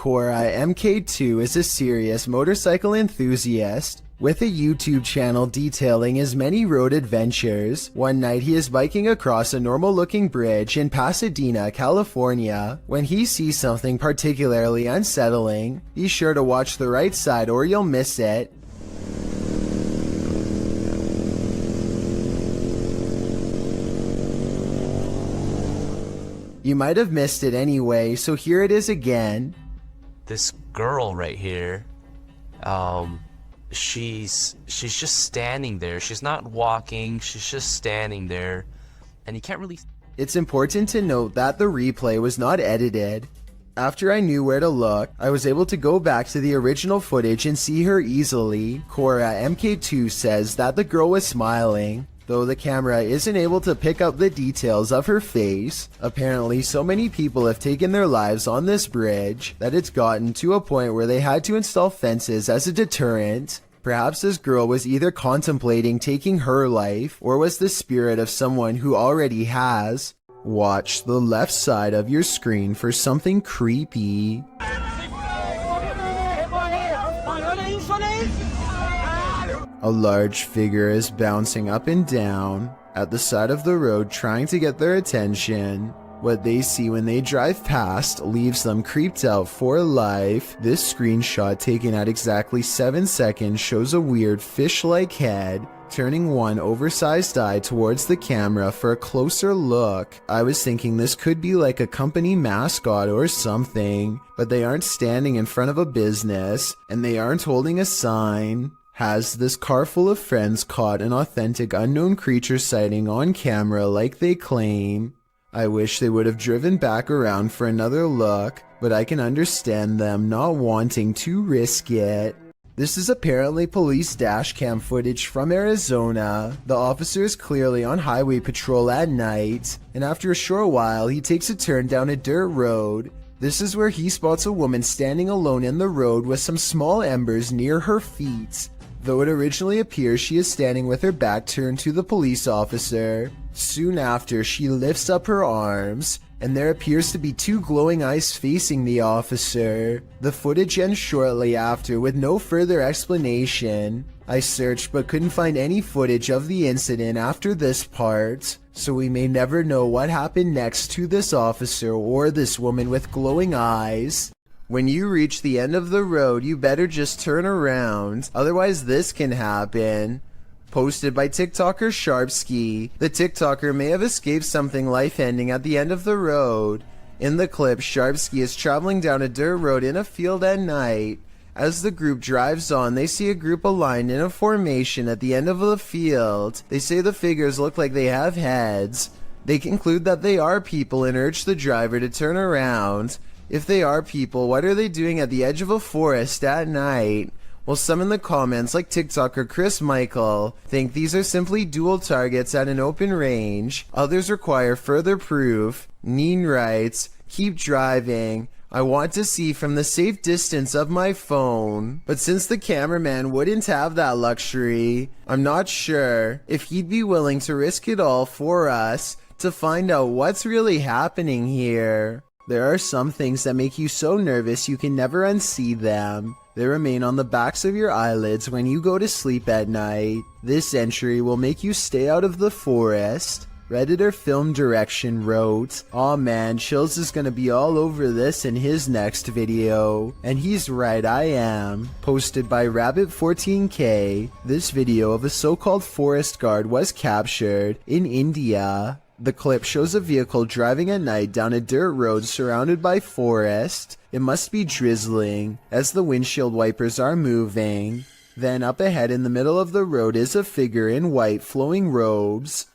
Cora MK2 is a serious motorcycle enthusiast with a YouTube channel detailing his many road adventures. One night he is biking across a normal looking bridge in Pasadena, California, when he sees something particularly unsettling. Be sure to watch the right side or you'll miss it. You might have missed it anyway, so here it is again. This girl right here, she's just standing there. She's not walking, she's just standing there, and you can't really... It's important to note that the replay was not edited. After I knew where to look, I was able to go back to the original footage and see her easily. Cora MK2 says that the girl was smiling, though the camera isn't able to pick up the details of her face. Apparently, so many people have taken their lives on this bridge that it's gotten to a point where they had to install fences as a deterrent. Perhaps this girl was either contemplating taking her life or was the spirit of someone who already has. Watch the left side of your screen for something creepy. A large figure is bouncing up and down at the side of the road trying to get their attention. What they see when they drive past leaves them creeped out for life. This screenshot taken at exactly 7 seconds shows a weird fish-like head turning one oversized eye towards the camera for a closer look. I was thinking this could be like a company mascot or something, but they aren't standing in front of a business and they aren't holding a sign. Has this car full of friends caught an authentic unknown creature sighting on camera like they claim? I wish they would have driven back around for another look, but I can understand them not wanting to risk it. This is apparently police dashcam footage from Arizona. The officer is clearly on highway patrol at night, and after a short while he takes a turn down a dirt road. This is where he spots a woman standing alone in the road with some small embers near her feet. Though it originally appears she is standing with her back turned to the police officer. Soon after, she lifts up her arms, and there appears to be two glowing eyes facing the officer. The footage ends shortly after with no further explanation. I searched but couldn't find any footage of the incident after this part, so we may never know what happened next to this officer or this woman with glowing eyes. When you reach the end of the road, you better just turn around, otherwise this can happen. Posted by TikToker Sharpski. The TikToker may have escaped something life-ending at the end of the road. In the clip, Sharpski is traveling down a dirt road in a field at night. As the group drives on, they see a group aligned in a formation at the end of the field. They say the figures look like they have heads. They conclude that they are people and urge the driver to turn around. If they are people, what are they doing at the edge of a forest at night? Well, some in the comments, like TikToker Chris Michael, think these are simply dual targets at an open range. Others require further proof. Neen writes, "Keep driving. I want to see from the safe distance of my phone." But since the cameraman wouldn't have that luxury, I'm not sure if he'd be willing to risk it all for us to find out what's really happening here. There are some things that make you so nervous you can never unsee them. They remain on the backs of your eyelids when you go to sleep at night. This entry will make you stay out of the forest. Redditor Film Direction wrote, "Aw man, Chills is gonna be all over this in his next video." And he's right, I am. Posted by Rabbit14K, this video of a so-called forest guard was captured in India. The clip shows a vehicle driving at night down a dirt road surrounded by forest. It must be drizzling, as the windshield wipers are moving. Then up ahead in the middle of the road is a figure in white flowing robes.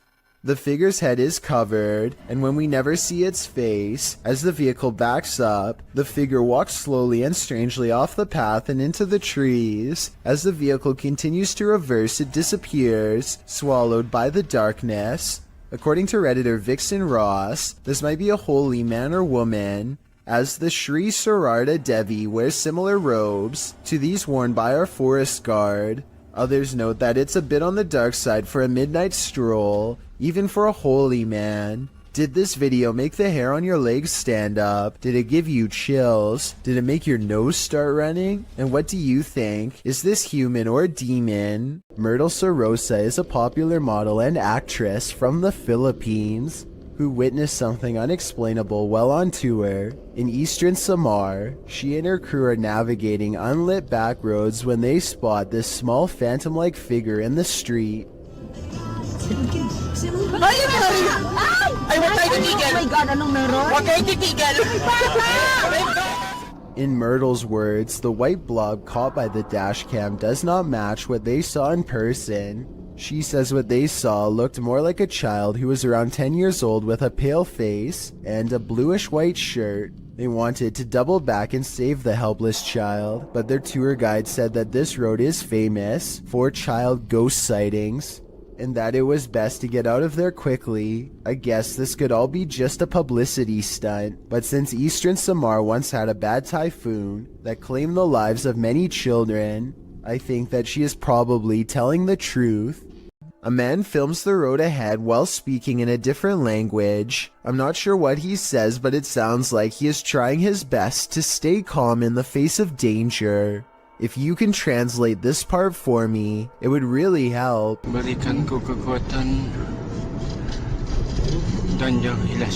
The figure's head is covered, and when we never see its face, as the vehicle backs up, the figure walks slowly and strangely off the path and into the trees. As the vehicle continues to reverse, it disappears, swallowed by the darkness. According to Redditor Vixen Ross, this might be a holy man or woman, as the Sri Sarada Devi wears similar robes to these worn by our forest guard. Others note that it's a bit on the dark side for a midnight stroll, even for a holy man. Did this video make the hair on your legs stand up? Did it give you chills? Did it make your nose start running? And what do you think? Is this human or demon? Myrtle Sorosa is a popular model and actress from the Philippines who witnessed something unexplainable while on tour. In eastern Samar, she and her crew are navigating unlit back roads when they spot this small phantom-like figure in the street. Ay, huwag tayo titigil! Oh my God, anong meron? Huwag kayo titigil! In Myrtle's words, the white blob caught by the dashcam does not match what they saw in person. She says what they saw looked more like a child who was around 10 years old with a pale face and a bluish-white shirt. They wanted to double back and save the helpless child, but their tour guide said that this road is famous for child ghost sightings, and that it was best to get out of there quickly. I guess this could all be just a publicity stunt, but since eastern Samar once had a bad typhoon that claimed the lives of many children, I think that she is probably telling the truth. A man films the road ahead while speaking in a different language. I'm not sure what he says, but it sounds like he is trying his best to stay calm in the face of danger. If you can translate this part for me, it would really help. Balikan ko kekuatan dan jauhilah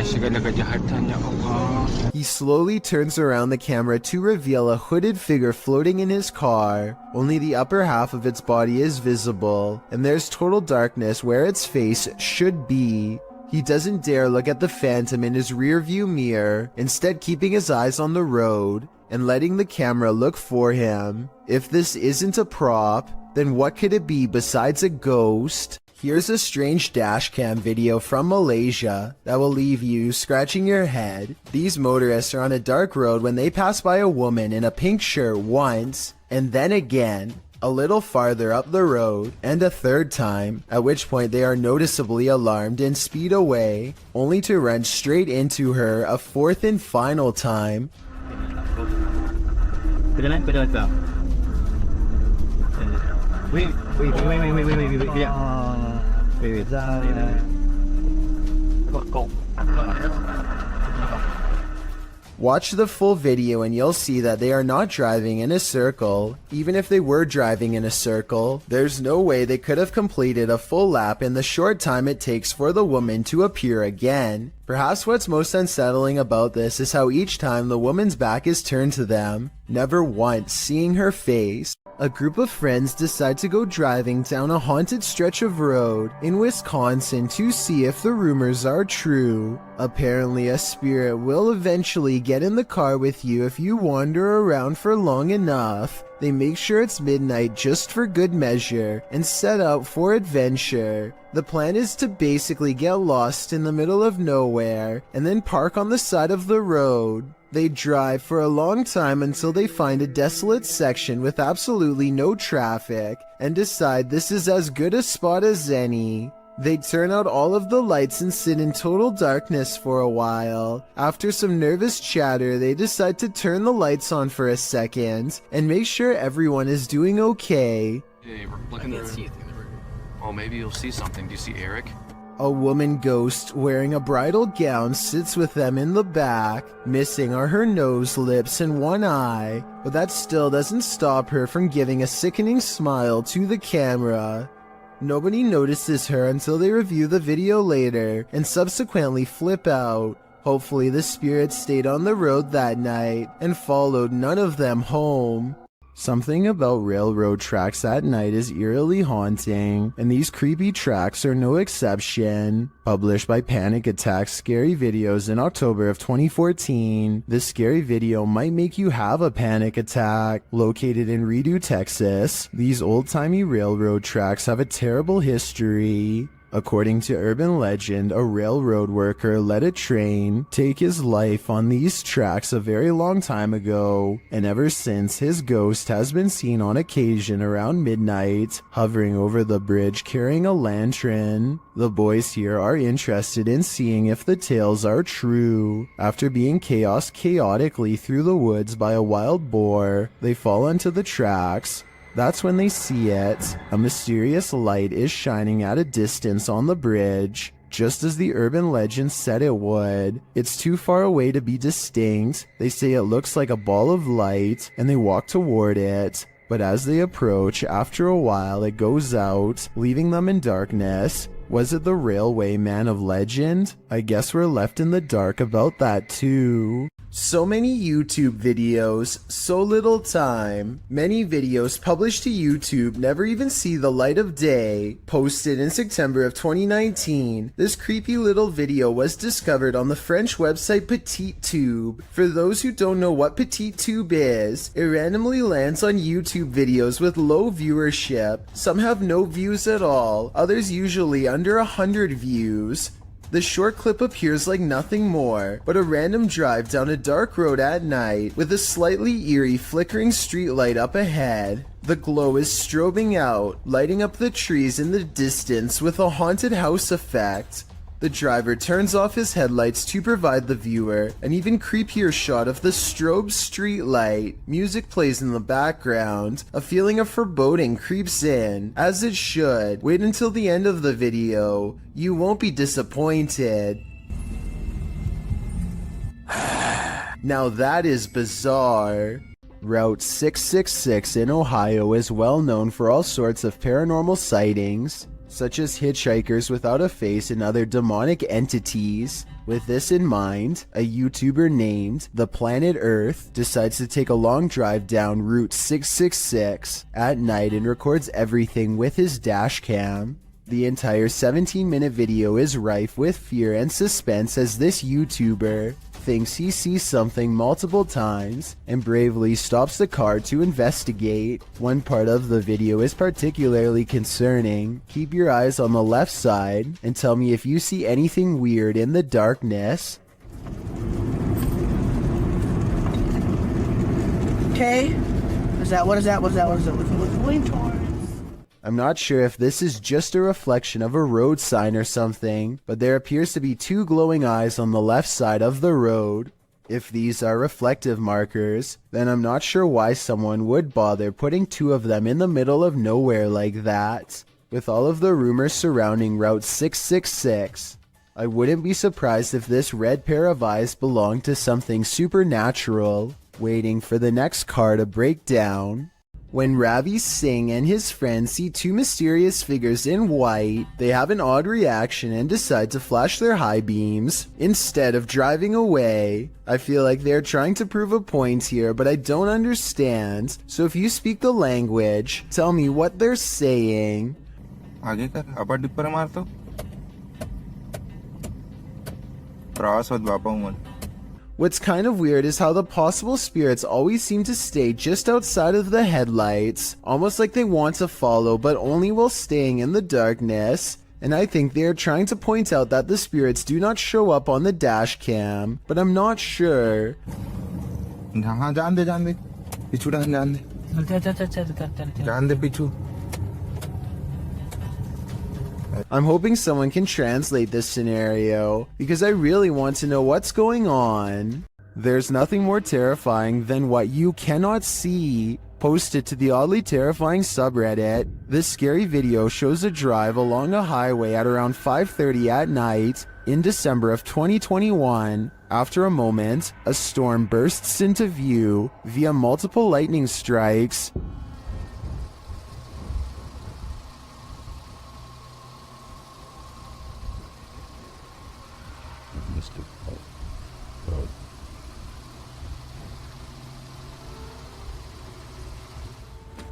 segala kejahatan, ya Allah. He slowly turns around the camera to reveal a hooded figure floating in his car. Only the upper half of its body is visible, and there's total darkness where its face should be. He doesn't dare look at the phantom in his rearview mirror, instead keeping his eyes on the road and letting the camera look for him. If this isn't a prop, then what could it be besides a ghost? Here's a strange dashcam video from Malaysia that will leave you scratching your head. These motorists are on a dark road when they pass by a woman in a pink shirt once, and then again, a little farther up the road, and a third time, at which point they are noticeably alarmed and speed away, only to run straight into her a fourth and final time. Wait, yeah. Watch the full video and you'll see that they are not driving in a circle. Even if they were driving in a circle, there's no way they could have completed a full lap in the short time it takes for the woman to appear again. Perhaps what's most unsettling about this is how each time the woman's back is turned to them, never once seeing her face. A group of friends decide to go driving down a haunted stretch of road in Wisconsin to see if the rumors are true. Apparently, a spirit will eventually get in the car with you if you wander around for long enough. They make sure it's midnight just for good measure and set out for adventure. The plan is to basically get lost in the middle of nowhere and then park on the side of the road. They drive for a long time until they find a desolate section with absolutely no traffic and decide this is as good a spot as any. They turn out all of the lights and sit in total darkness for a while. After some nervous chatter, they decide to turn the lights on for a second and make sure everyone is doing okay. Hey, we're looking at Oh, maybe you'll see something. Do you see Eric? A woman ghost wearing a bridal gown sits with them in the back. Missing are her nose, lips, and one eye, but that still doesn't stop her from giving a sickening smile to the camera. Nobody notices her until they review the video later and subsequently flip out. Hopefully the spirit stayed on the road that night and followed none of them home. Something about railroad tracks at night is eerily haunting, and these creepy tracks are no exception. Published by Panic Attack Scary Videos in October of 2014, this scary video might make you have a panic attack. Located in Redo, Texas, these old-timey railroad tracks have a terrible history. According to urban legend, a railroad worker let a train take his life on these tracks a very long time ago, and ever since his ghost has been seen on occasion around midnight, hovering over the bridge carrying a lantern. The boys here are interested in seeing if the tales are true. After being chaotically through the woods by a wild boar, they fall onto the tracks. That's when they see it. A mysterious light is shining at a distance on the bridge. just as the urban legend said it would. It's too far away to be distinct. They say it looks like a ball of light, and they walk toward it. But as they approach, after a while it goes out, leaving them in darkness. Was it the railway man of legend? I guess we're left in the dark about that too. So many YouTube videos, so little time. Many videos published to YouTube never even see the light of day. Posted in September of 2019, this creepy little video was discovered on the French website PetitTube. For those who don't know what PetitTube is, it randomly lands on YouTube videos with low viewership. Some have no views at all, others usually under 100 views. The short clip appears like nothing more but a random drive down a dark road at night with a slightly eerie flickering streetlight up ahead. The glow is strobing out, lighting up the trees in the distance with a haunted house effect. The driver turns off his headlights to provide the viewer an even creepier shot of the strobe streetlight. Music plays in the background. A feeling of foreboding creeps in, as it should. Wait until the end of the video. You won't be disappointed. Now that is bizarre. Route 666 in Ohio is well known for all sorts of paranormal sightings, such as hitchhikers without a face and other demonic entities. With this in mind, a YouTuber named The Planet Earth decides to take a long drive down Route 666 at night and records everything with his dash cam. The entire 17-minute video is rife with fear and suspense as this YouTuber thinks he sees something multiple times and bravely stops the car to investigate. One part of the video is particularly concerning. Keep your eyes on the left side and tell me if you see anything weird in the darkness. Okay. What is that? What's it going towards? I'm not sure if this is just a reflection of a road sign or something, but there appears to be two glowing eyes on the left side of the road. If these are reflective markers, then I'm not sure why someone would bother putting two of them in the middle of nowhere like that. With all of the rumors surrounding Route 666, I wouldn't be surprised if this red pair of eyes belonged to something supernatural, waiting for the next car to break down. When Ravi Singh and his friends see two mysterious figures in white, they have an odd reaction and decide to flash their high beams instead of driving away. I feel like they're trying to prove a point here, but I don't understand. So if you speak the language, tell me what they're saying. आगे कर अपर dipper मार तो प्रवास होत बापा मन. What's kind of weird is how the possible spirits always seem to stay just outside of the headlights, almost like they want to follow but only while staying in the darkness. And I think they are trying to point out that the spirits do not show up on the dash cam, but I'm not sure. हाँ जान दे पिछू जान दे पिछू. I'm hoping someone can translate this scenario, because I really want to know what's going on. There's nothing more terrifying than what you cannot see. Posted to the oddly terrifying subreddit, this scary video shows a drive along a highway at around 5:30 at night in December of 2021. After a moment, a storm bursts into view via multiple lightning strikes.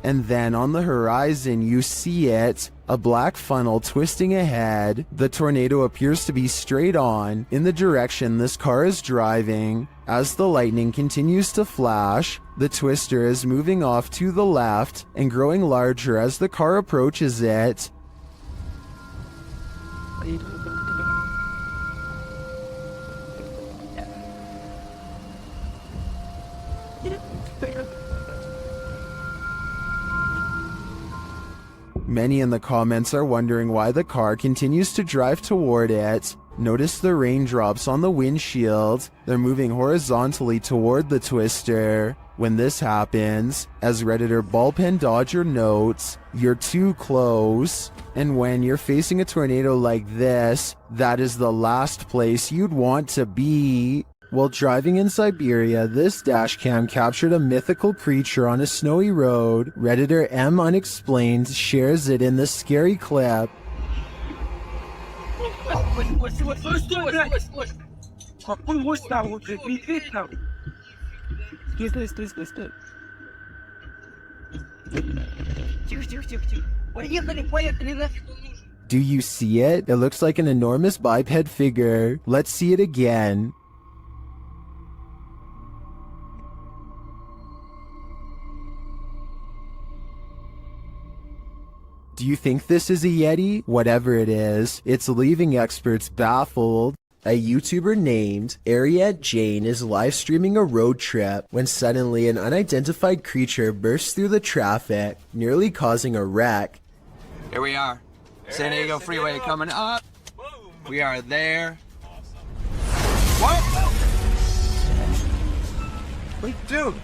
And then on the horizon you see it, a black funnel twisting ahead. The tornado appears to be straight on in the direction this car is driving. As the lightning continues to flash, the twister is moving off to the left and growing larger as the car approaches it. Many in the comments are wondering why the car continues to drive toward it. Notice the raindrops on the windshield. They're moving horizontally toward the twister. When this happens, as Redditor Ballpen Dodger notes, you're too close, and when you're facing a tornado like this, that is the last place you'd want to be. While driving in Siberia, this dashcam captured a mythical creature on a snowy road. Redditor M Unexplained shares it in this scary clip. Do you see it? It looks like an enormous biped figure. Let's see it again. Do you think this is a Yeti? Whatever it is, it's leaving experts baffled. A YouTuber named Ariette Jane is live streaming a road trip when suddenly an unidentified creature bursts through the traffic, nearly causing a wreck. Here we are. San Diego Freeway coming up. We are there. What? Wait, dude.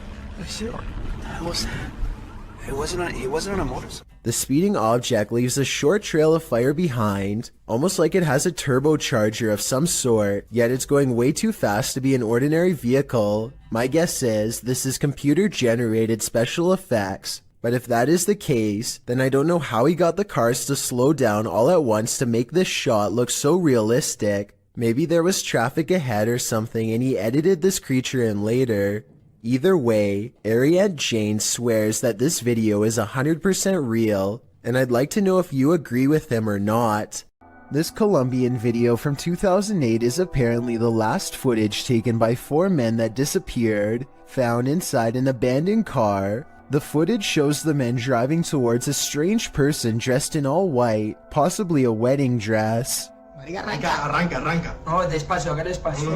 He wasn't on a motorcycle. The speeding object leaves a short trail of fire behind, almost like it has a turbocharger of some sort, yet it's going way too fast to be an ordinary vehicle. My guess is this is computer-generated special effects, but if that is the case, then I don't know how he got the cars to slow down all at once to make this shot look so realistic. Maybe there was traffic ahead or something and he edited this creature in later. Either way, Ariette Jane swears that this video is 100% real, and I'd like to know if you agree with him or not. This Colombian video from 2008 is apparently the last footage taken by 4 men that disappeared, found inside an abandoned car. The footage shows the men driving towards a strange person dressed in all white, possibly a wedding dress. Arranca. No, despacio, haga despacio.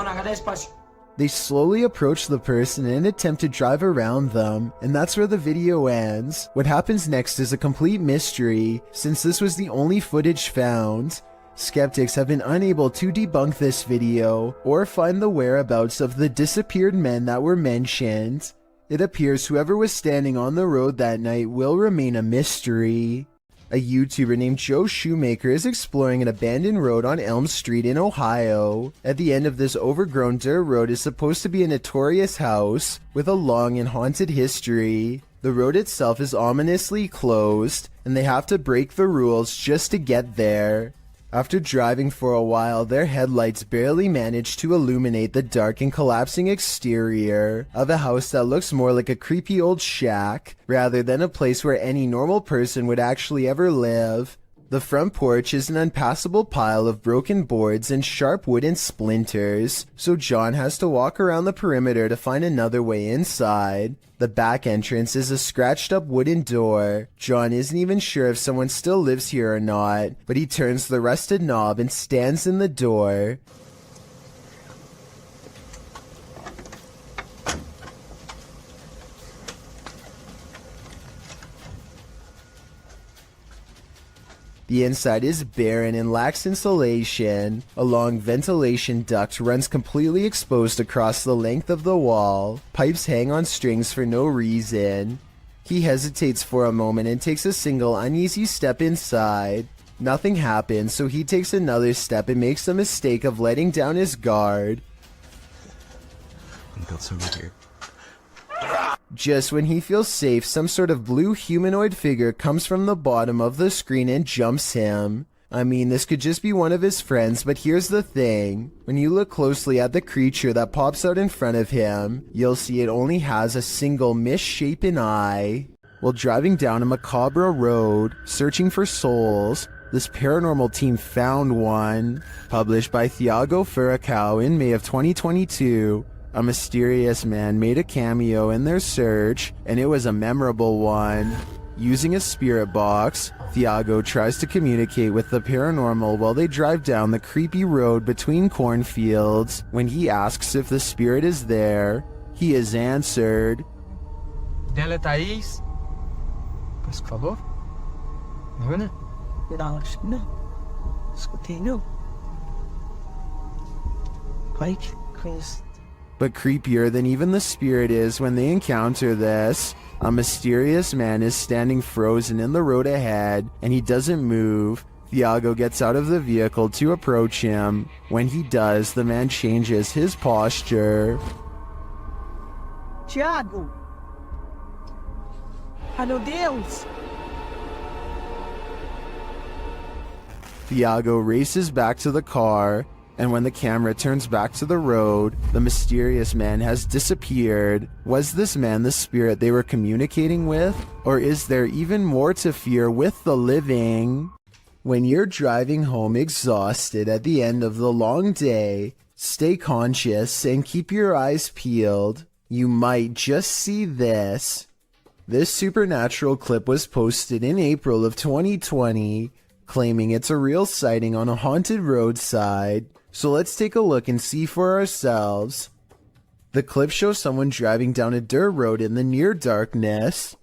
Haga despacio. They slowly approach the person and attempt to drive around them, and that's where the video ends. What happens next is a complete mystery, since this was the only footage found. Skeptics have been unable to debunk this video, or find the whereabouts of the disappeared men that were mentioned. It appears whoever was standing on the road that night will remain a mystery. A YouTuber named Joe Shoemaker is exploring an abandoned road on Elm Street in Ohio. At the end of this overgrown dirt road is supposed to be a notorious house with a long and haunted history. The road itself is ominously closed, and they have to break the rules just to get there. After driving for a while, their headlights barely manage to illuminate the dark and collapsing exterior of a house that looks more like a creepy old shack, rather than a place where any normal person would actually ever live. The front porch is an unpassable pile of broken boards and sharp wooden splinters, so John has to walk around the perimeter to find another way inside. The back entrance is a scratched up wooden door. John isn't even sure if someone still lives here or not, but he turns the rusted knob and stands in the door. The inside is barren and lacks insulation. A long ventilation duct runs completely exposed across the length of the wall. Pipes hang on strings for no reason. He hesitates for a moment and takes a single uneasy step inside. Nothing happens, so he takes another step and makes the mistake of letting down his guard. That's over here. Just when he feels safe, some sort of blue humanoid figure comes from the bottom of the screen and jumps him. I mean, this could just be one of his friends, but here's the thing. When you look closely at the creature that pops out in front of him, you'll see it only has a single misshapen eye. While driving down a macabre road, searching for souls, this paranormal team found one. Published by Thiago Furacão in May of 2022. A mysterious man made a cameo in their search, and it was a memorable one. Using a spirit box, Thiago tries to communicate with the paranormal while they drive down the creepy road between cornfields. When he asks if the spirit is there, he is answered. Dela Thaís. Por favor. Não. Escutei, não. Pai, conheço. But creepier than even the spirit is when they encounter this. A mysterious man is standing frozen in the road ahead, and he doesn't move. Thiago gets out of the vehicle to approach him. When he does, the man changes his posture. Tiago! Meu Deus! Thiago races back to the car, and when the camera turns back to the road, the mysterious man has disappeared. Was this man the spirit they were communicating with? Or is there even more to fear with the living? When you're driving home exhausted at the end of the long day, stay conscious and keep your eyes peeled. You might just see this. This supernatural clip was posted in April of 2020, claiming it's a real sighting on a haunted roadside. So let's take a look and see for ourselves. The clip shows someone driving down a dirt road in the near darkness.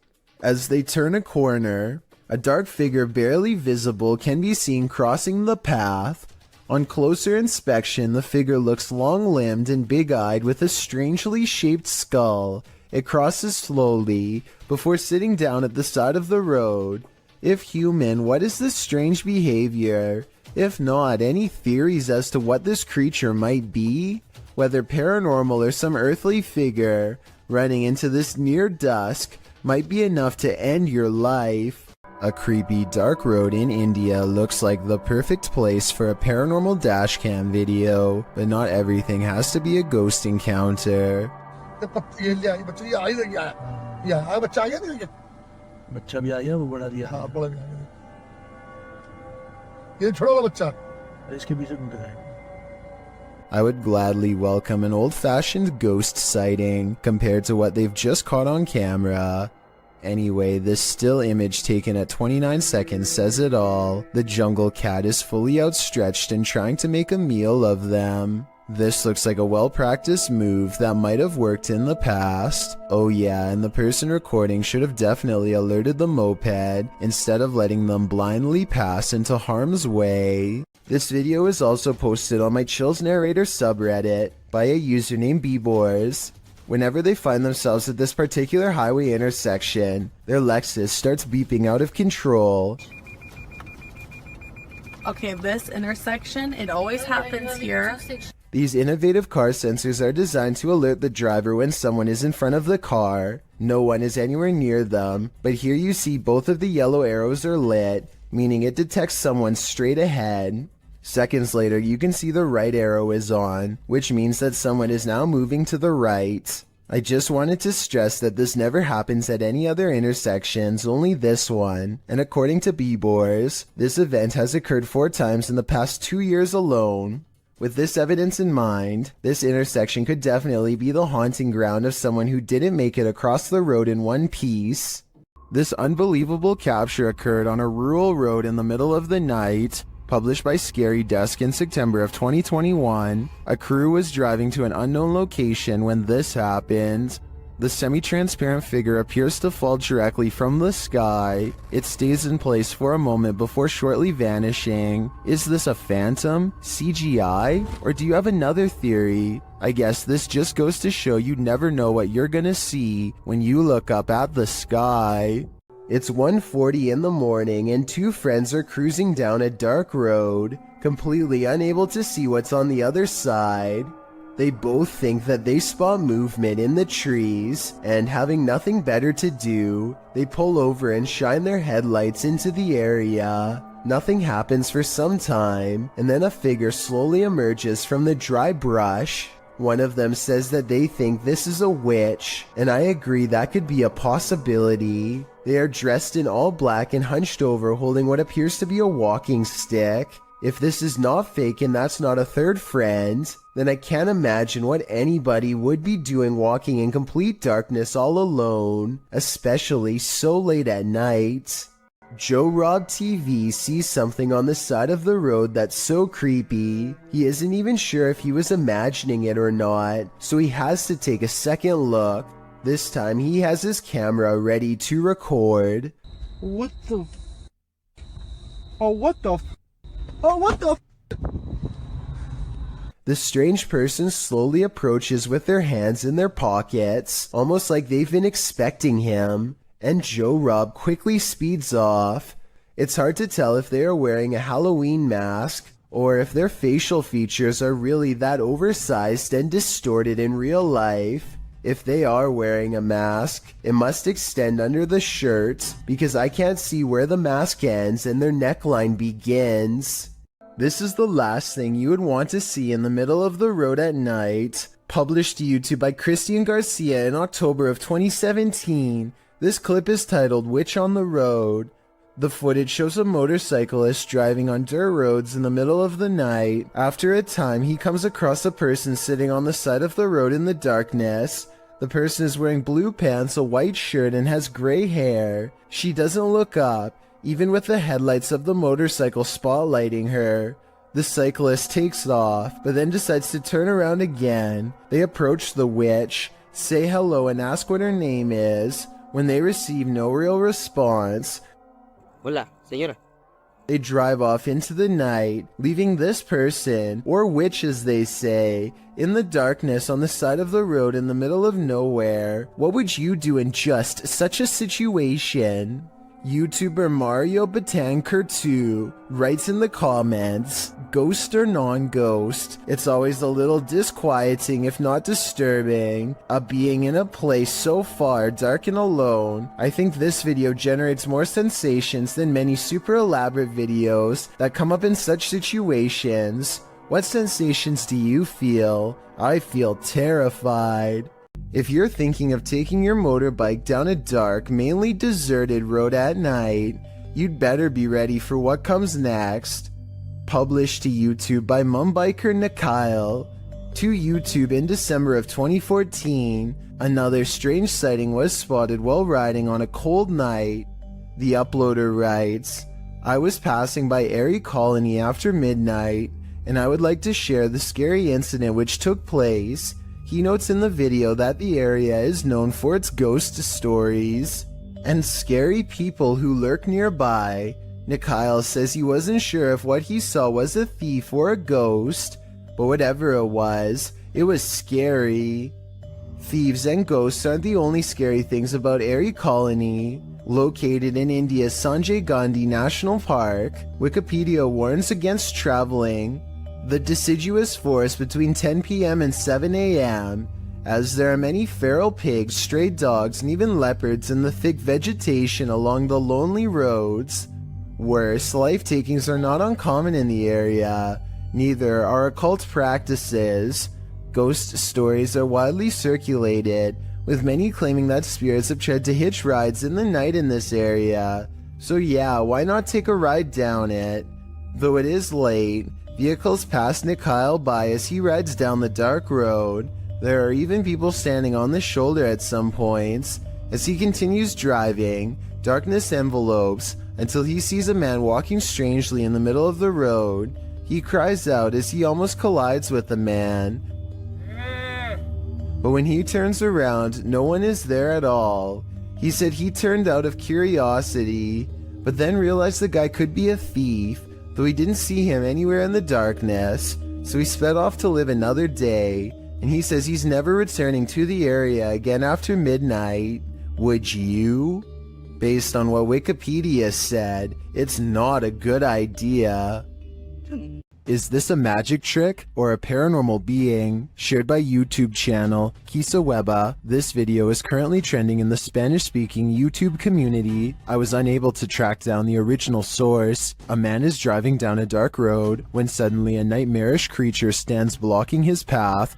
As they turn a corner, a dark figure barely visible can be seen crossing the path. On closer inspection, the figure looks long-limbed and big-eyed with a strangely shaped skull. It crosses slowly before sitting down at the side of the road. If human, what is this strange behavior? If not, any theories as to what this creature might be? Whether paranormal or some earthly figure, running into this near dusk might be enough to end your life. A creepy dark road in India looks like the perfect place for a paranormal dashcam video, but not everything has to be a ghost encounter. बच्चा भी आ गया वो बड़ा दिया हाँ बड़ा भी आ गया ये छोड़ा वाला बच्चा इसके पीछे घूम के जाएगा I would gladly welcome an old-fashioned ghost sighting compared to what they've just caught on camera. Anyway, this still image taken at 29 seconds says it all. The jungle cat is fully outstretched and trying to make a meal of them. This looks like a well-practiced move that might have worked in the past. Oh yeah, and the person recording should have definitely alerted the moped instead of letting them blindly pass into harm's way. This video is also posted on my Chills Narrator subreddit by a user named Bbors. Whenever they find themselves at this particular highway intersection, their Lexus starts beeping out of control. Okay, this intersection, it always happens here. These innovative car sensors are designed to alert the driver when someone is in front of the car. No one is anywhere near them, but here you see both of the yellow arrows are lit, meaning it detects someone straight ahead. Seconds later, you can see the right arrow is on, which means that someone is now moving to the right. I just wanted to stress that this never happens at any other intersections, only this one. And according to Bbors, this event has occurred 4 times in the past 2 years alone. With this evidence in mind, this intersection could definitely be the haunting ground of someone who didn't make it across the road in one piece. This unbelievable capture occurred on a rural road in the middle of the night. Published by Scary Desk in September of 2021, a crew was driving to an unknown location when this happened. The semi-transparent figure appears to fall directly from the sky. It stays in place for a moment before shortly vanishing. Is this a phantom, CGI, or do you have another theory? I guess this just goes to show you never know what you're gonna see when you look up at the sky. It's 1:40 in the morning and 2 friends are cruising down a dark road, completely unable to see what's on the other side. They both think that they spot movement in the trees, and having nothing better to do, they pull over and shine their headlights into the area. Nothing happens for some time, and then a figure slowly emerges from the dry brush. One of them says that they think this is a witch, and I agree that could be a possibility. They are dressed in all black and hunched over holding what appears to be a walking stick. If this is not fake and that's not a third friend, then I can't imagine what anybody would be doing walking in complete darkness all alone, especially so late at night. Joe Rob TV sees something on the side of the road that's so creepy, he isn't even sure if he was imagining it or not, so he has to take a second look. This time he has his camera ready to record. What the Oh what the Oh what the The strange person slowly approaches with their hands in their pockets, almost like they've been expecting him, and Joe Rob quickly speeds off. It's hard to tell if they are wearing a Halloween mask, or if their facial features are really that oversized and distorted in real life. If they are wearing a mask, it must extend under the shirt, because I can't see where the mask ends and their neckline begins. This is the last thing you would want to see in the middle of the road at night. Published to YouTube by Christian Garcia in October of 2017. This clip is titled Witch on the Road. The footage shows a motorcyclist driving on dirt roads in the middle of the night. After a time, he comes across a person sitting on the side of the road in the darkness. The person is wearing blue pants, a white shirt, and has gray hair. She doesn't look up, even with the headlights of the motorcycle spotlighting her. The cyclist takes off, but then decides to turn around again. They approach the witch, say hello, and ask what her name is. When they receive no real response, Hola, señora. they drive off into the night, leaving this person, or witch as they say, in the darkness on the side of the road in the middle of nowhere. What would you do in just such a situation? YouTuber Mario Batanker2 writes in the comments, ghost or non-ghost, it's always a little disquieting if not disturbing, a being in a place so far dark and alone. I think this video generates more sensations than many super elaborate videos that come up in such situations. What sensations do you feel? I feel terrified. If you're thinking of taking your motorbike down a dark, mainly deserted road at night, you'd better be ready for what comes next. Published to YouTube by Mumbiker Nikyle. To YouTube in December of 2014, another strange sighting was spotted while riding on a cold night. The uploader writes, I was passing by Erie Colony after midnight, and I would like to share the scary incident which took place. He notes in the video that the area is known for its ghost stories and scary people who lurk nearby. Nikyle says he wasn't sure if what he saw was a thief or a ghost, but whatever it was scary. Thieves and ghosts aren't the only scary things about Erie Colony. Located in India's Sanjay Gandhi National Park, Wikipedia warns against traveling the deciduous forest between 10 p.m. and 7 a.m., as there are many feral pigs, stray dogs, and even leopards in the thick vegetation along the lonely roads. Worse, life takings are not uncommon in the area. Neither are occult practices. Ghost stories are widely circulated, with many claiming that spirits have tried to hitch rides in the night in this area. So yeah, why not take a ride down it? Though it is late, vehicles pass Nikyle by as he rides down the dark road. There are even people standing on the shoulder at some points. As he continues driving, darkness envelopes until he sees a man walking strangely in the middle of the road. He cries out as he almost collides with the man. But when he turns around, no one is there at all. He said he turned out of curiosity, but then realized the guy could be a thief, though he didn't see him anywhere in the darkness, so he sped off to live another day, and he says he's never returning to the area again after midnight. Would you? Based on what Wikipedia said, it's not a good idea. Is this a magic trick or a paranormal being? Shared by YouTube channel Kisa Weba. This video is currently trending in the Spanish-speaking YouTube community. I was unable to track down the original source. A man is driving down a dark road when suddenly a nightmarish creature stands blocking his path.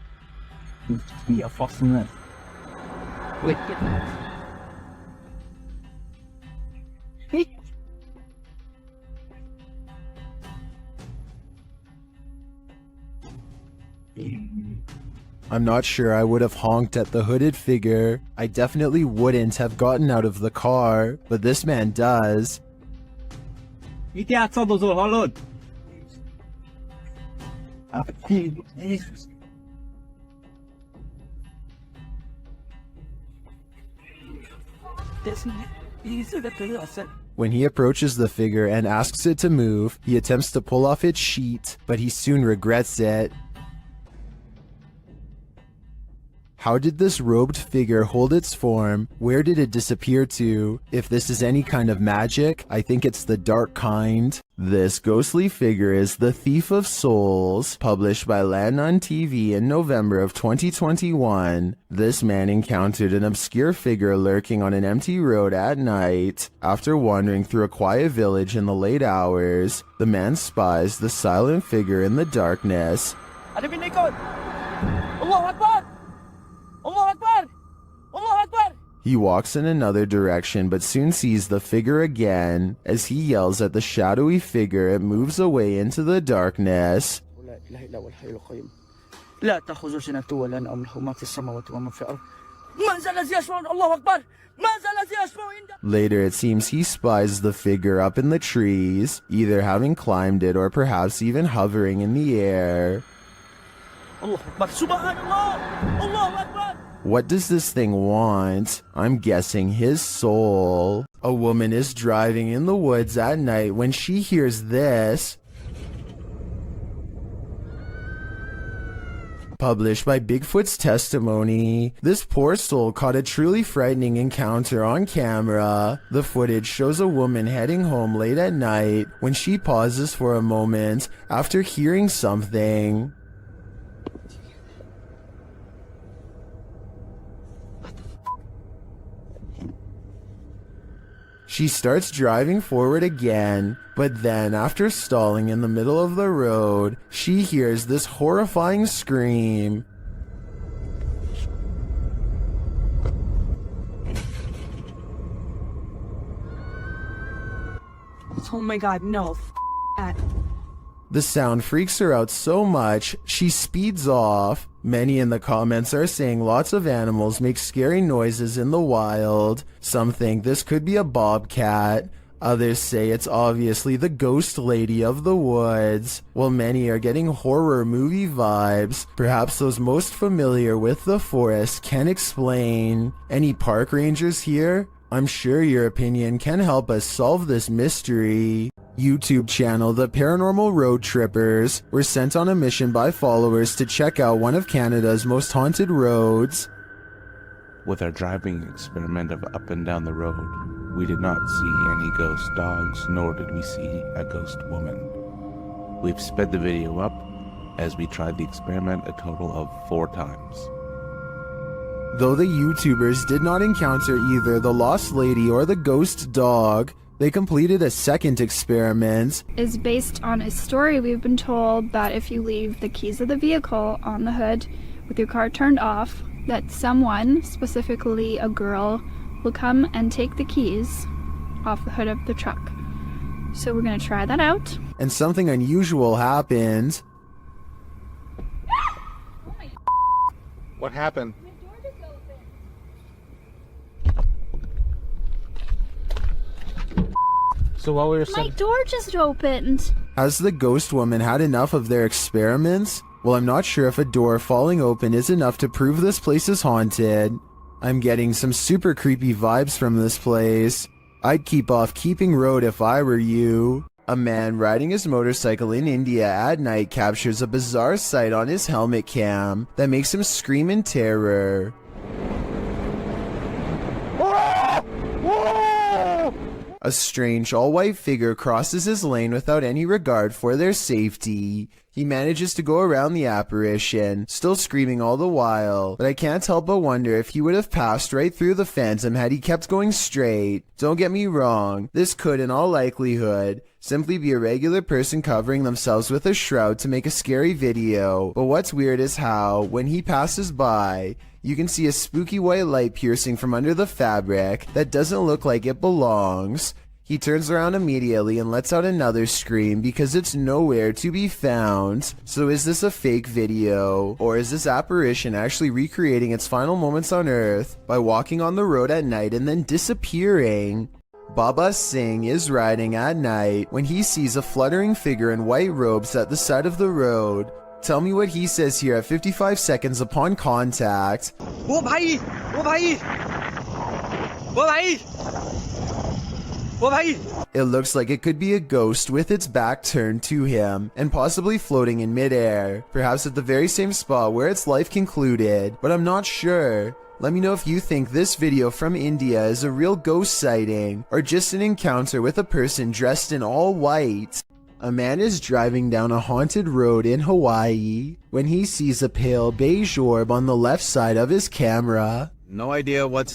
I'm not sure I would have honked at the hooded figure. I definitely wouldn't have gotten out of the car, but this man does. When he approaches the figure and asks it to move, he attempts to pull off its sheet, but he soon regrets it. How did this robed figure hold its form? Where did it disappear to? If this is any kind of magic, I think it's the dark kind. This ghostly figure is The Thief of Souls, published by Landon TV in November of 2021. This man encountered an obscure figure lurking on an empty road at night. After wandering through a quiet village in the late hours, the man spies the silent figure in the darkness. Ada pinikot! Allahu Akbar! Allahu Akbar! Allahu Akbar! He walks in another direction but soon sees the figure again. As he yells at the shadowy figure, it moves away into the darkness. لا تأخذ سنة ولا نوم له ما في السماوات وما في الأرض من ذا الذي يشفع الله أكبر من ذا الذي يشفع عنده. Later, it seems he spies the figure up in the trees, either having climbed it or perhaps even hovering in the air. الله أكبر سبحان الله الله أكبر. What does this thing want? I'm guessing his soul. A woman is driving in the woods at night when she hears this. Published by Bigfoot's Testimony. This poor soul caught a truly frightening encounter on camera. The footage shows a woman heading home late at night when she pauses for a moment after hearing something. She starts driving forward again, but then after stalling in the middle of the road, she hears this horrifying scream. Oh my god, no. That. The sound freaks her out so much, she speeds off. Many in the comments are saying lots of animals make scary noises in the wild. Some think this could be a bobcat. Others say it's obviously the ghost lady of the woods. While many are getting horror movie vibes, perhaps those most familiar with the forest can explain. Any park rangers here? I'm sure your opinion can help us solve this mystery. YouTube channel The Paranormal Road Trippers were sent on a mission by followers to check out one of Canada's most haunted roads. With our driving experiment of up and down the road, we did not see any ghost dogs, nor did we see a ghost woman. We've sped the video up as we tried the experiment a total of 4 times. Though the YouTubers did not encounter either the lost lady or the ghost dog, they completed a second experiment. Is based on a story we've been told that if you leave the keys of the vehicle on the hood with your car turned off, that someone, specifically a girl, will come and take the keys off the hood of the truck. So we're gonna try that out. And something unusual happened. What happened? So what were you My saying? door just opened. Has the ghost woman had enough of their experiments? Well, I'm not sure if a door falling open is enough to prove this place is haunted. I'm getting some super creepy vibes from this place. I'd keep off Keeping Road if I were you. A man riding his motorcycle in India at night captures a bizarre sight on his helmet cam that makes him scream in terror. A strange all-white figure crosses his lane without any regard for their safety. He manages to go around the apparition, still screaming all the while, but I can't help but wonder if he would have passed right through the phantom had he kept going straight. Don't get me wrong, this could in all likelihood simply be a regular person covering themselves with a shroud to make a scary video, but what's weird is how, when he passes by, you can see a spooky white light piercing from under the fabric that doesn't look like it belongs. He turns around immediately and lets out another scream because it's nowhere to be found. So is this a fake video? Or is this apparition actually recreating its final moments on Earth by walking on the road at night and then disappearing? Baba Singh is riding at night when he sees a fluttering figure in white robes at the side of the road. Tell me what he says here at 55 seconds upon contact. Oh bhai! Oh bhai! Oh bhai! It looks like it could be a ghost with its back turned to him and possibly floating in midair, perhaps at the very same spot where its life concluded, but I'm not sure. Let me know if you think this video from India is a real ghost sighting or just an encounter with a person dressed in all white. A man is driving down a haunted road in Hawaii when he sees a pale beige orb on the left side of his camera. No idea what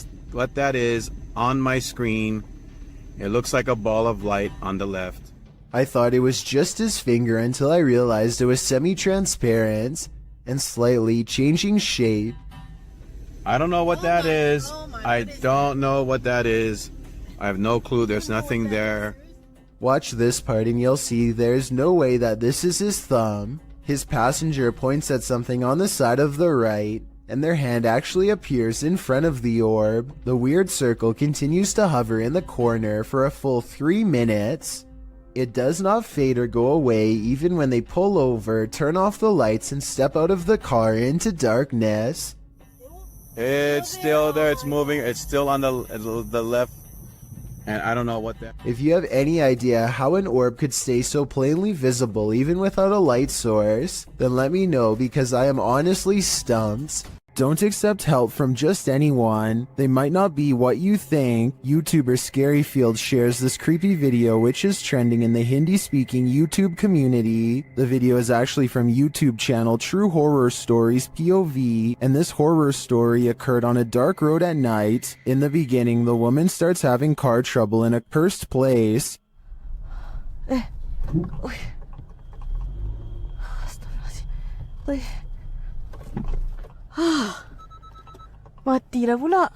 that is on my screen. It looks like a ball of light on the left. I thought it was just his finger until I realized it was semi-transparent and slightly changing shape. I don't know what that is. I don't know what that is. I have no clue. There's nothing there. Watch this part and you'll see there's no way that this is his thumb. His passenger points at something on the side of the right, and their hand actually appears in front of the orb. The weird circle continues to hover in the corner for a full 3 minutes. It does not fade or go away even when they pull over, turn off the lights, and step out of the car into darkness. It's still there. It's moving. It's still on the left. And I don't know what that... If you have any idea how an orb could stay so plainly visible even without a light source, then let me know because I am honestly stumped. Don't accept help from just anyone. They might not be what you think. YouTuber Scaryfield shares this creepy video which is trending in the Hindi-speaking YouTube community. The video is actually from YouTube channel True Horror Stories POV, and this horror story occurred on a dark road at night. In the beginning, the woman starts having car trouble in a cursed place. Mati dah pula.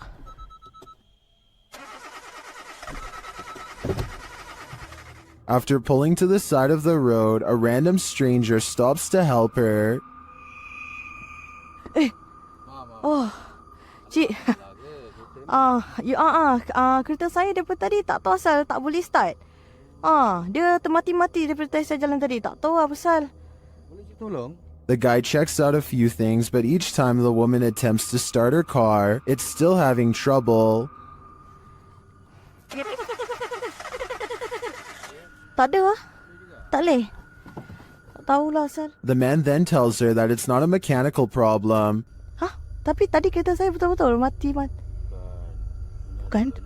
After pulling to the side of the road, a random stranger stops to help her. Oh, cik. Kereta saya daripada tadi tak tahu asal tak boleh start. Dia termati-mati daripada saya jalan tadi. Tak tahu apa pasal. Boleh tolong? The guy checks out a few things, but each time the woman attempts to start her car, it's still having trouble. Tak ada lah. Tak boleh. Tak tahulah asal. The man then tells her that it's not a mechanical problem. Tapi tadi kereta saya betul-betul mati. Bukan?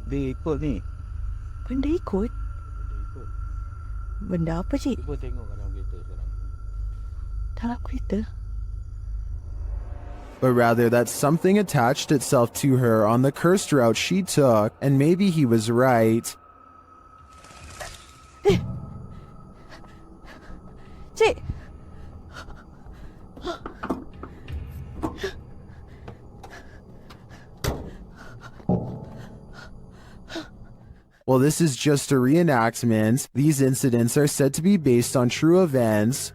Dia ikut ni. Benda ikut? Benda apa cik? Cuba tengok dalam kereta sekarang. Dalam kereta? But rather that something attached itself to her on the cursed route she took, and maybe he was right. Cik! While this is just a reenactment, these incidents are said to be based on true events.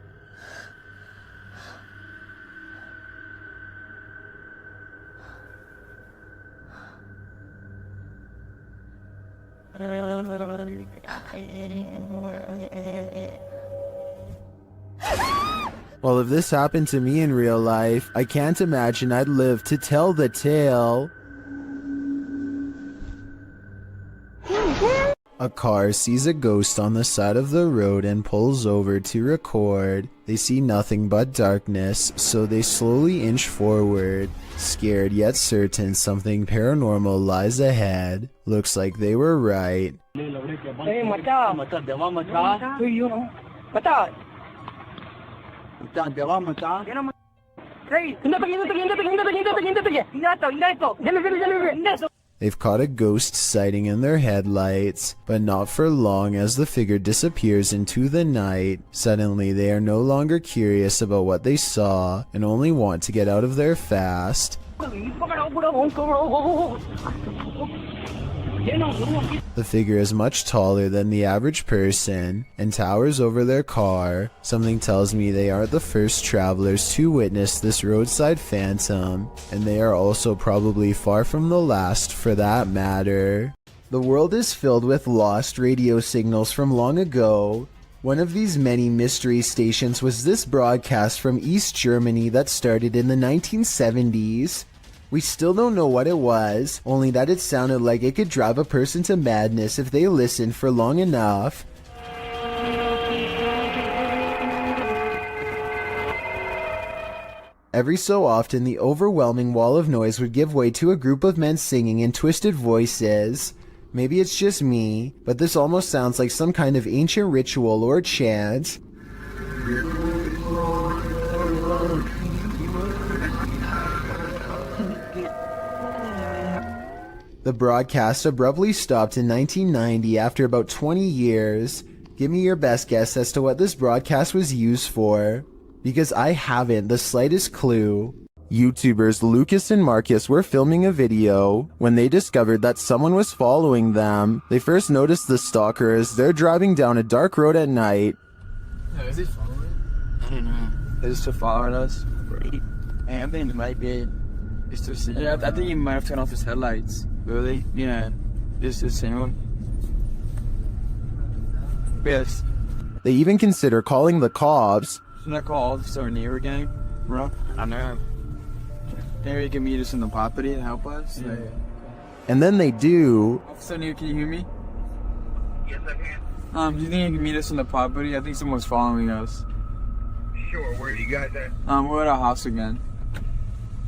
Well, if this happened to me in real life, I can't imagine I'd live to tell the tale. A car sees a ghost on the side of the road and pulls over to record. They see nothing but darkness, so they slowly inch forward, scared yet certain something paranormal lies ahead. Looks like they were right. Hey, mata. Mata, dewa mata. Hey, you know. Mata. Mata, dewa mata. Hey, hindi to. They've caught a ghost sighting in their headlights, but not for long as the figure disappears into the night. Suddenly, they are no longer curious about what they saw and only want to get out of there fast. The figure is much taller than the average person and towers over their car. Something tells me they aren't the first travelers to witness this roadside phantom, and they are also probably far from the last for that matter. The world is filled with lost radio signals from long ago. One of these many mystery stations was this broadcast from East Germany that started in the 1970s. We still don't know what it was, only that it sounded like it could drive a person to madness if they listened for long enough. Every so often, the overwhelming wall of noise would give way to a group of men singing in twisted voices. Maybe it's just me, but this almost sounds like some kind of ancient ritual or chant. The broadcast abruptly stopped in 1990 after about 20 years. Give me your best guess as to what this broadcast was used for, because I haven't the slightest clue. YouTubers Lucas and Marcus were filming a video when they discovered that someone was following them. They first noticed the stalker as they're driving down a dark road at night. Is he following? I don't know. Is he following us? I think it might be. It's just, yeah, I think he might have turned off his headlights. Really? Yeah. Just the same one. Yes. They even consider calling the cops. Should I call Officer near again, bro? I know. Maybe you can meet us in the property and help us? Yeah. And then they do. Officer Neil, can you hear me? Yes, I can. Do you think you can meet us in the property? I think someone's following us. Sure, where are you guys at? We're at our house again.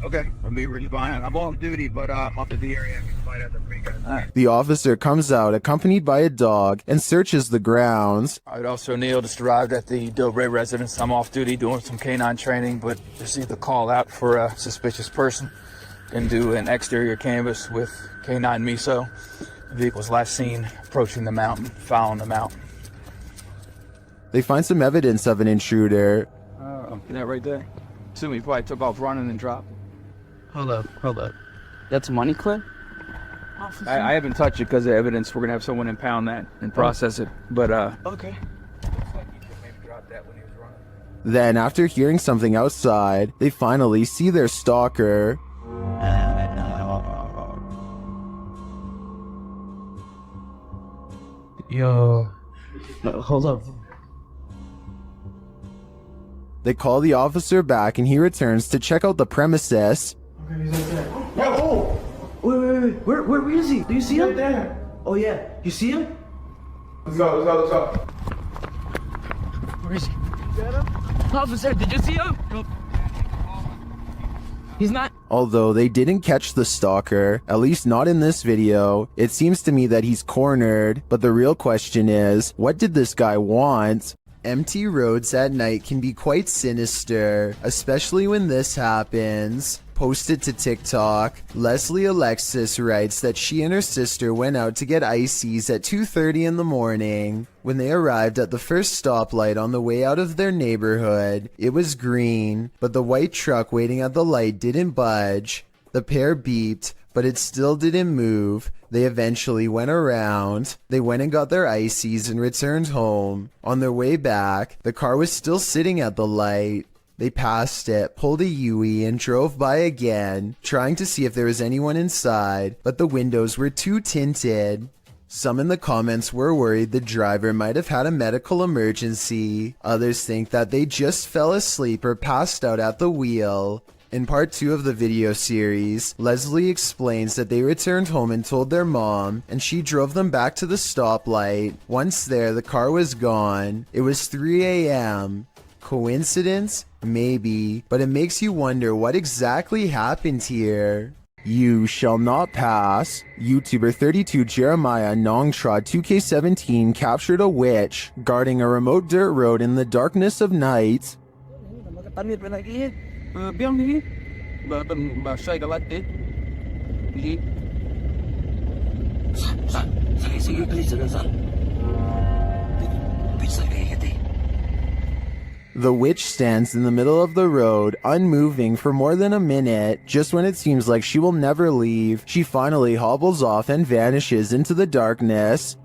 Okay, I'll be really fine. I'm on duty, but I'm up to the area. I can find out the free guys. The officer comes out accompanied by a dog and searches the grounds. All right, Officer Neil just arrived at the Delray residence. I'm off duty doing some canine training, but received a call out for a suspicious person and do an exterior canvass with canine miso. The vehicle was last seen approaching the mountain, following the mountain. They find some evidence of an intruder. That right there. Assume he probably took off running and dropped. Hold up. That's money clip? I haven't touched it because of evidence. We're going to have someone impound that and process it. But, Okay. Then, after hearing something outside, they finally see their stalker. Yo. Hold up. They call the officer back and he returns to check out the premises. Oh! Wait. Where is he? Do you see him? Right there. Oh, yeah. You see him? Let's go. Where is he? Officer, did you see him? He's not. Although they didn't catch the stalker, at least not in this video, it seems to me that he's cornered. But the real question is, what did this guy want? Empty roads at night can be quite sinister, especially when this happens. Posted to TikTok, Leslie Alexis writes that she and her sister went out to get ices at 2:30 in the morning. When they arrived at the first stoplight on the way out of their neighborhood, it was green, but the white truck waiting at the light didn't budge. The pair beeped, but it still didn't move. They eventually went around. They went and got their ices and returned home. On their way back, the car was still sitting at the light. They passed it, pulled a U-turn, and drove by again, trying to see if there was anyone inside, but the windows were too tinted. Some in the comments were worried the driver might have had a medical emergency. Others think that they just fell asleep or passed out at the wheel. In part 2 of the video series, Leslie explains that they returned home and told their mom, and she drove them back to the stoplight. Once there, the car was gone. It was 3 a.m. Coincidence? Maybe, but it makes you wonder what exactly happened here. You shall not pass. YouTuber 32 Jeremiah Nongtrod 2K17 captured a witch guarding a remote dirt road in the darkness of night. The witch stands in the middle of the road, unmoving for more than a minute. Just when it seems like she will never leave, she finally hobbles off and vanishes into the darkness.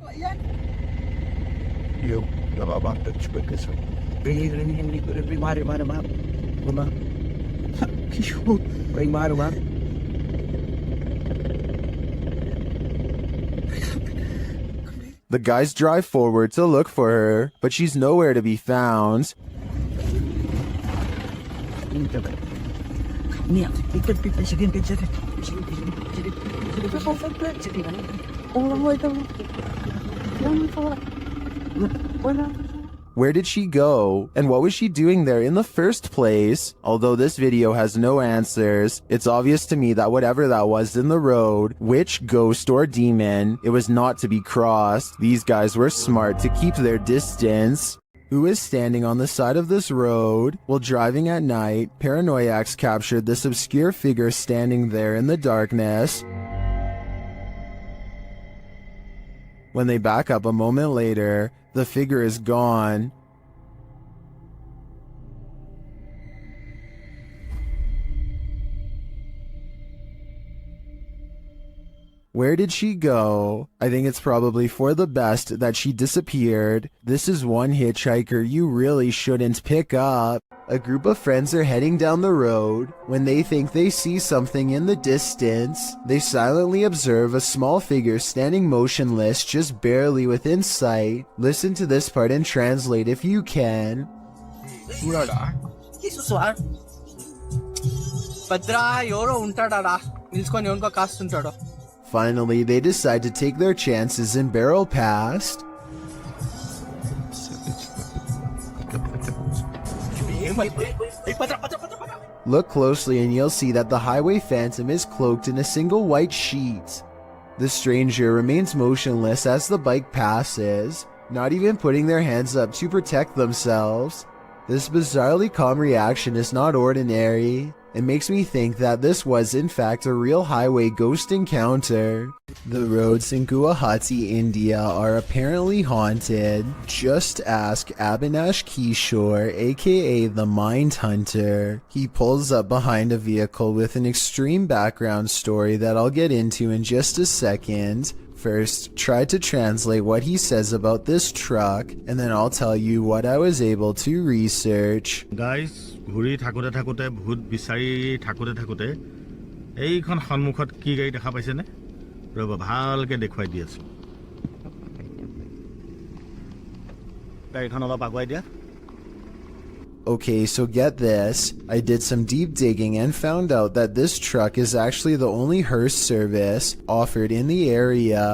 The guys drive forward to look for her, but she's nowhere to be found. Ni second. Where did she go? And what was she doing there in the first place? Although this video has no answers, it's obvious to me that whatever that was in the road, witch, ghost, or demon, it was not to be crossed. These guys were smart to keep their distance. Who is standing on the side of this road? While driving at night, paranoiacs captured this obscure figure standing there in the darkness. When they back up a moment later, the figure is gone. Where did she go? I think it's probably for the best that she disappeared. This is one hitchhiker you really shouldn't pick up. A group of friends are heading down the road. When they think they see something in the distance, they silently observe a small figure standing motionless just barely within sight. Listen to this part and translate if you can. Finally, they decide to take their chances and barrel past. Look closely and you'll see that the highway phantom is cloaked in a single white sheet. The stranger remains motionless as the bike passes, not even putting their hands up to protect themselves. This bizarrely calm reaction is not ordinary. It makes me think that this was in fact a real highway ghost encounter. The roads in Guwahati, India are apparently haunted. Just ask Abhinash Kishore, aka the Mind Hunter. He pulls up behind a vehicle with an extreme background story that I'll get into in just a second. First, try to translate what he says about this truck, and then I'll tell you what I was able to research. Guys, ঘুৰি থাকোতে থাকোতে ভূত বিচাৰি থাকোতে থাকোতে এইখন সন্মুখত কি গাড়ী দেখা পাইছেনে ৰব ভালকে দেখুৱাই দি আছো গাড়ীখন অলপ আগুৱাই দিয়া Okay, so get this. I did some deep digging and found out that this truck is actually the only hearse service offered in the area.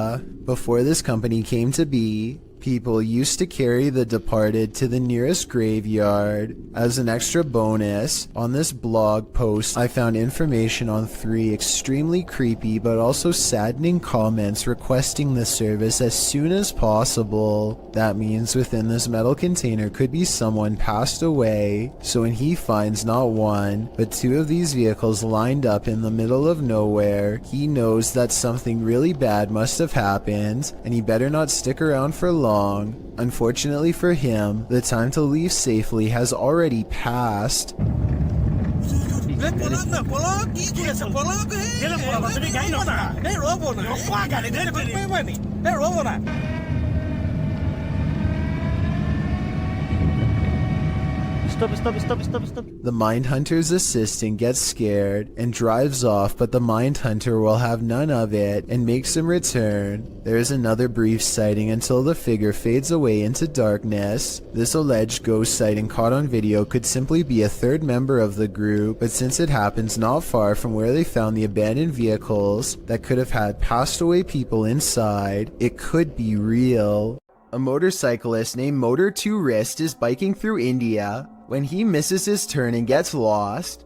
Before this company came to be, people used to carry the departed to the nearest graveyard. As an extra bonus, on this blog post I found information on 3 extremely creepy but also saddening comments requesting the service as soon as possible. That means within this metal container could be someone passed away, so when he finds not 1 but 2 of these vehicles lined up in the middle of nowhere, he knows that something really bad must have happened and he better not stick around for long. Unfortunately for him, the time to leave safely has already passed. Stop. The Mindhunter's assistant gets scared and drives off, but the Mindhunter will have none of it and makes him return. There is another brief sighting until the figure fades away into darkness. This alleged ghost sighting caught on video could simply be a third member of the group, but since it happens not far from where they found the abandoned vehicles that could have had passed away people inside, it could be real. A motorcyclist named Motor 2 Wrist is biking through India when he misses his turn and gets lost.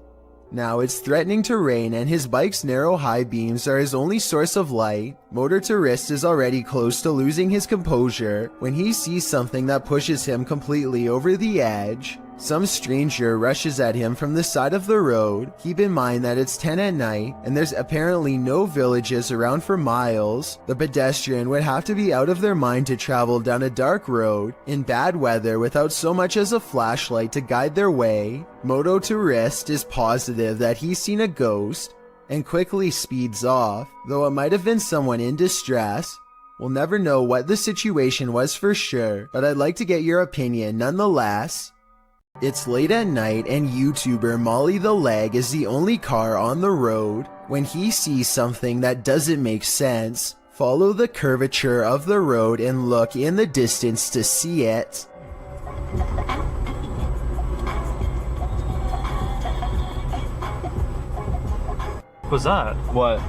Now it's threatening to rain and his bike's narrow high beams are his only source of light. Motor 2 Wrist is already close to losing his composure when he sees something that pushes him completely over the edge. Some stranger rushes at him from the side of the road. Keep in mind that it's 10 at night and there's apparently no villages around for miles. The pedestrian would have to be out of their mind to travel down a dark road in bad weather without so much as a flashlight to guide their way. Moto to Wrist is positive that he's seen a ghost and quickly speeds off, though it might have been someone in distress. We'll never know what the situation was for sure, but I'd like to get your opinion nonetheless. It's late at night and YouTuber Molly the Leg is the only car on the road. When he sees something that doesn't make sense, follow the curvature of the road and look in the distance to see it. was that? What?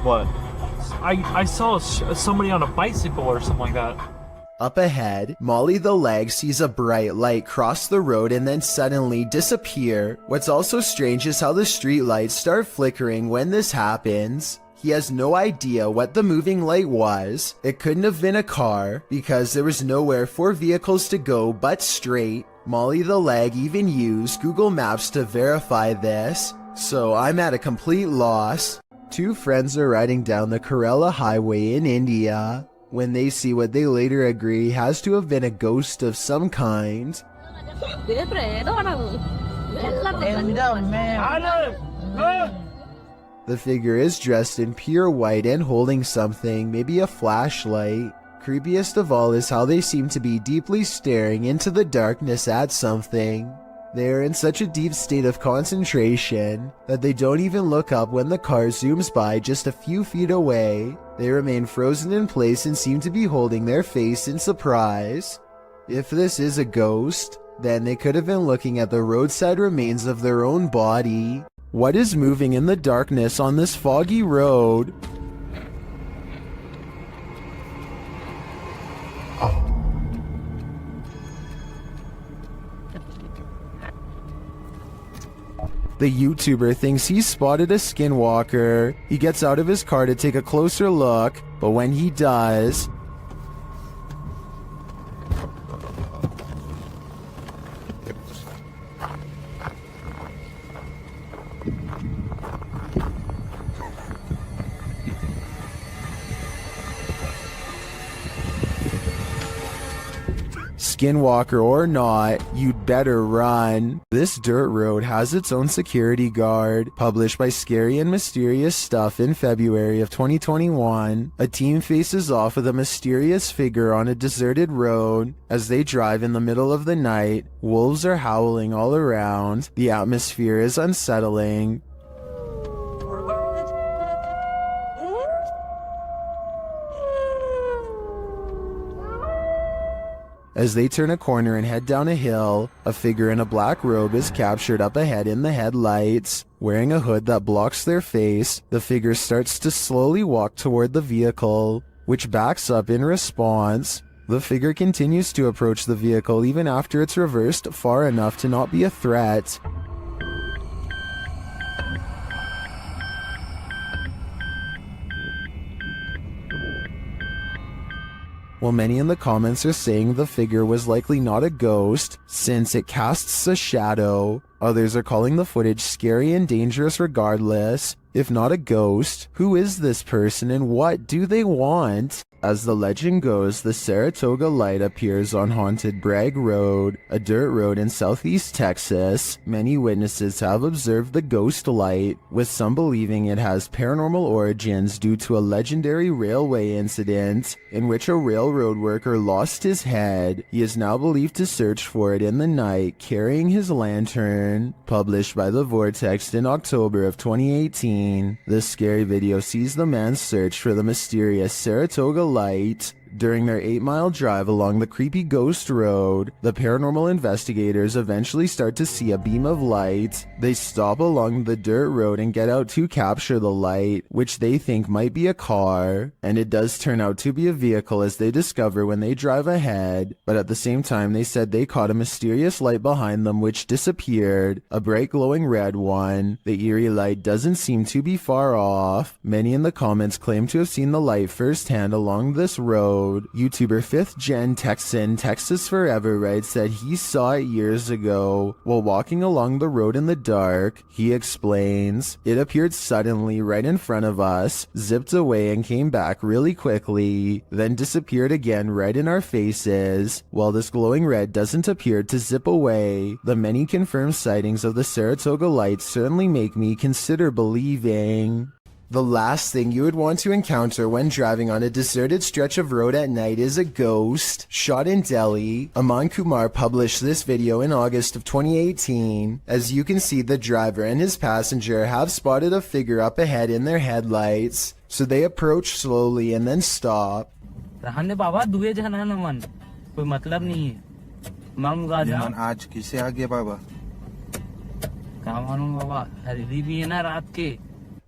What? I saw somebody on a bicycle or something like that. Up ahead, Molly the leg sees a bright light cross the road and then suddenly disappear. What's also strange is how the street lights start flickering when this happens. He has no idea what the moving light was. It couldn't have been a car because there was nowhere for vehicles to go but straight. Molly the leg even used Google Maps to verify this, so I'm at a complete loss. Two friends are riding down the Kerala highway in India when they see what they later agree has to have been a ghost of some kind. The figure is dressed in pure white and holding something, maybe a flashlight. Creepiest of all is how they seem to be deeply staring into the darkness at something. They are in such a deep state of concentration that they don't even look up when the car zooms by just a few feet away. They remain frozen in place and seem to be holding their face in surprise. If this is a ghost, then they could have been looking at the roadside remains of their own body. What is moving in the darkness on this foggy road? The YouTuber thinks he's spotted a skinwalker. He gets out of his car to take a closer look, but when he does, Skinwalker or not, you'd better run. This dirt road has its own security guard. Published by Scary and Mysterious Stuff in February of 2021, a team faces off with a mysterious figure on a deserted road. As they drive in the middle of the night, wolves are howling all around. The atmosphere is unsettling. As they turn a corner and head down a hill, a figure in a black robe is captured up ahead in the headlights. Wearing a hood that blocks their face, the figure starts to slowly walk toward the vehicle, which backs up in response. The figure continues to approach the vehicle even after it's reversed far enough to not be a threat. While many in the comments are saying the figure was likely not a ghost, since it casts a shadow, others are calling the footage scary and dangerous regardless. If not a ghost, who is this person and what do they want? As the legend goes, the Saratoga light appears on Haunted Bragg Road, a dirt road in southeast Texas. Many witnesses have observed the ghost light, with some believing it has paranormal origins due to a legendary railway incident in which a railroad worker lost his head. He is now believed to search for it in the night, carrying his lantern. Published by The Vortex in October of 2018, this scary video sees the man's search for the mysterious Saratoga light. During their 8-mile drive along the creepy ghost road, the paranormal investigators eventually start to see a beam of light. They stop along the dirt road and get out to capture the light, which they think might be a car, and it does turn out to be a vehicle as they discover when they drive ahead. But at the same time, they said they caught a mysterious light behind them which disappeared, a bright glowing red one. The eerie light doesn't seem to be far off. Many in the comments claim to have seen the light firsthand along this road. YouTuber 5th Gen Texan Texas Forever writes that he saw it years ago while walking along the road in the dark. He explains, "It appeared suddenly right in front of us, zipped away and came back really quickly, then disappeared again right in our faces. While this glowing red doesn't appear to zip away, the many confirmed sightings of the Saratoga light certainly make me consider believing." The last thing you would want to encounter when driving on a deserted stretch of road at night is a ghost. Shot in Delhi, Aman Kumar published this video in August of 2018. As you can see, the driver and his passenger have spotted a figure up ahead in their headlights, so they approach slowly and then stop.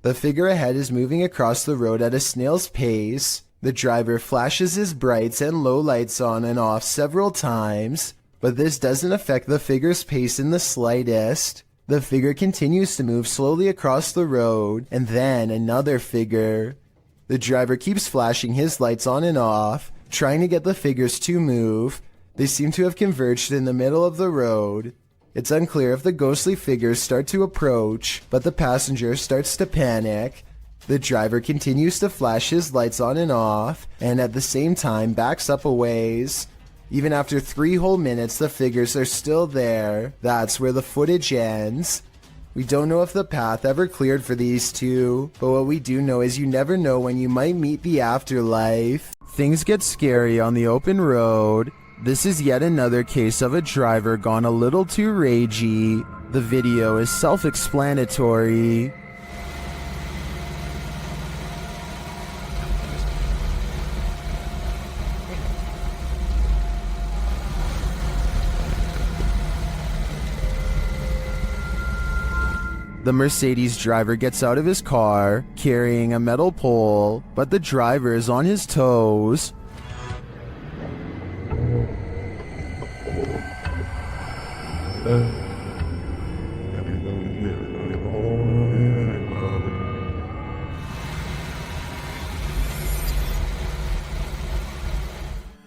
The figure ahead is moving across the road at a snail's pace. The driver flashes his brights and low lights on and off several times, but this doesn't affect the figure's pace in the slightest. The figure continues to move slowly across the road, and then another figure. The driver keeps flashing his lights on and off, trying to get the figures to move. They seem to have converged in the middle of the road. It's unclear if the ghostly figures start to approach, but the passenger starts to panic. The driver continues to flash his lights on and off, and at the same time backs up a ways. Even after 3 whole minutes, the figures are still there. That's where the footage ends. We don't know if the path ever cleared for these two, but what we do know is you never know when you might meet the afterlife. Things get scary on the open road. This is yet another case of a driver gone a little too ragey. The video is self-explanatory. The Mercedes driver gets out of his car, carrying a metal pole, but the driver is on his toes.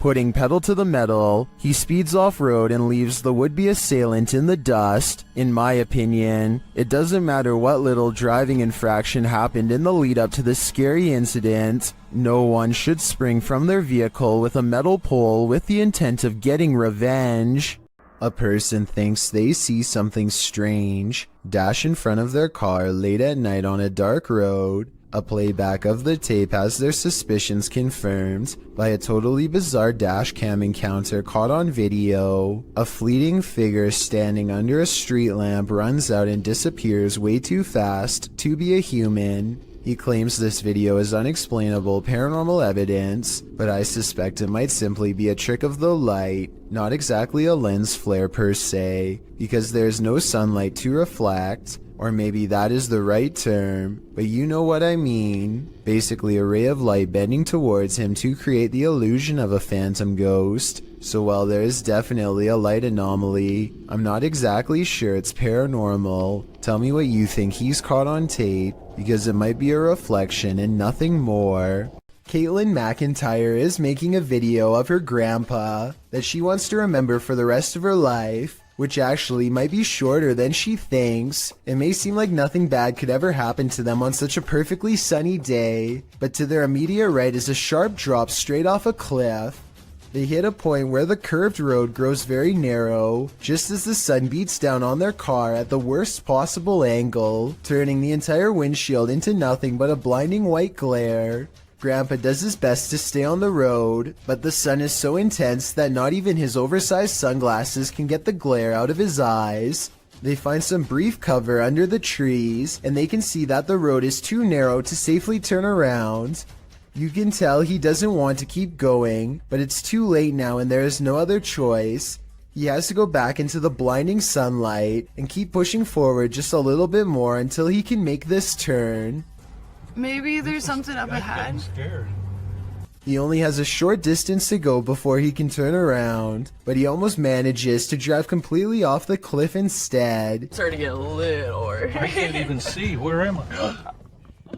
Putting pedal to the metal, he speeds off-road and leaves the would-be assailant in the dust. In my opinion, it doesn't matter what little driving infraction happened in the lead-up to this scary incident. No one should spring from their vehicle with a metal pole with the intent of getting revenge. A person thinks they see something strange dash in front of their car late at night on a dark road. A playback of the tape has their suspicions confirmed by a totally bizarre dash cam encounter caught on video. A fleeting figure standing under a street lamp runs out and disappears way too fast to be a human. He claims this video is unexplainable paranormal evidence, but I suspect it might simply be a trick of the light, not exactly a lens flare per se, because there's no sunlight to reflect. Or maybe that is the right term, but you know what I mean. Basically a ray of light bending towards him to create the illusion of a phantom ghost. So while there is definitely a light anomaly, I'm not exactly sure it's paranormal. Tell me what you think he's caught on tape, because it might be a reflection and nothing more. Caitlin McIntyre is making a video of her grandpa that she wants to remember for the rest of her life, which actually might be shorter than she thinks. It may seem like nothing bad could ever happen to them on such a perfectly sunny day, but to their immediate right is a sharp drop straight off a cliff. They hit a point where the curved road grows very narrow, just as the sun beats down on their car at the worst possible angle, turning the entire windshield into nothing but a blinding white glare. Grandpa does his best to stay on the road, but the sun is so intense that not even his oversized sunglasses can get the glare out of his eyes. They find some brief cover under the trees, and they can see that the road is too narrow to safely turn around. You can tell he doesn't want to keep going, but it's too late now and there is no other choice. He has to go back into the blinding sunlight and keep pushing forward just a little bit more until he can make this turn. Maybe there's something up ahead. He only has a short distance to go before he can turn around, but he almost manages to drive completely off the cliff instead. It's starting to get a little worried. I can't even see. Where am I?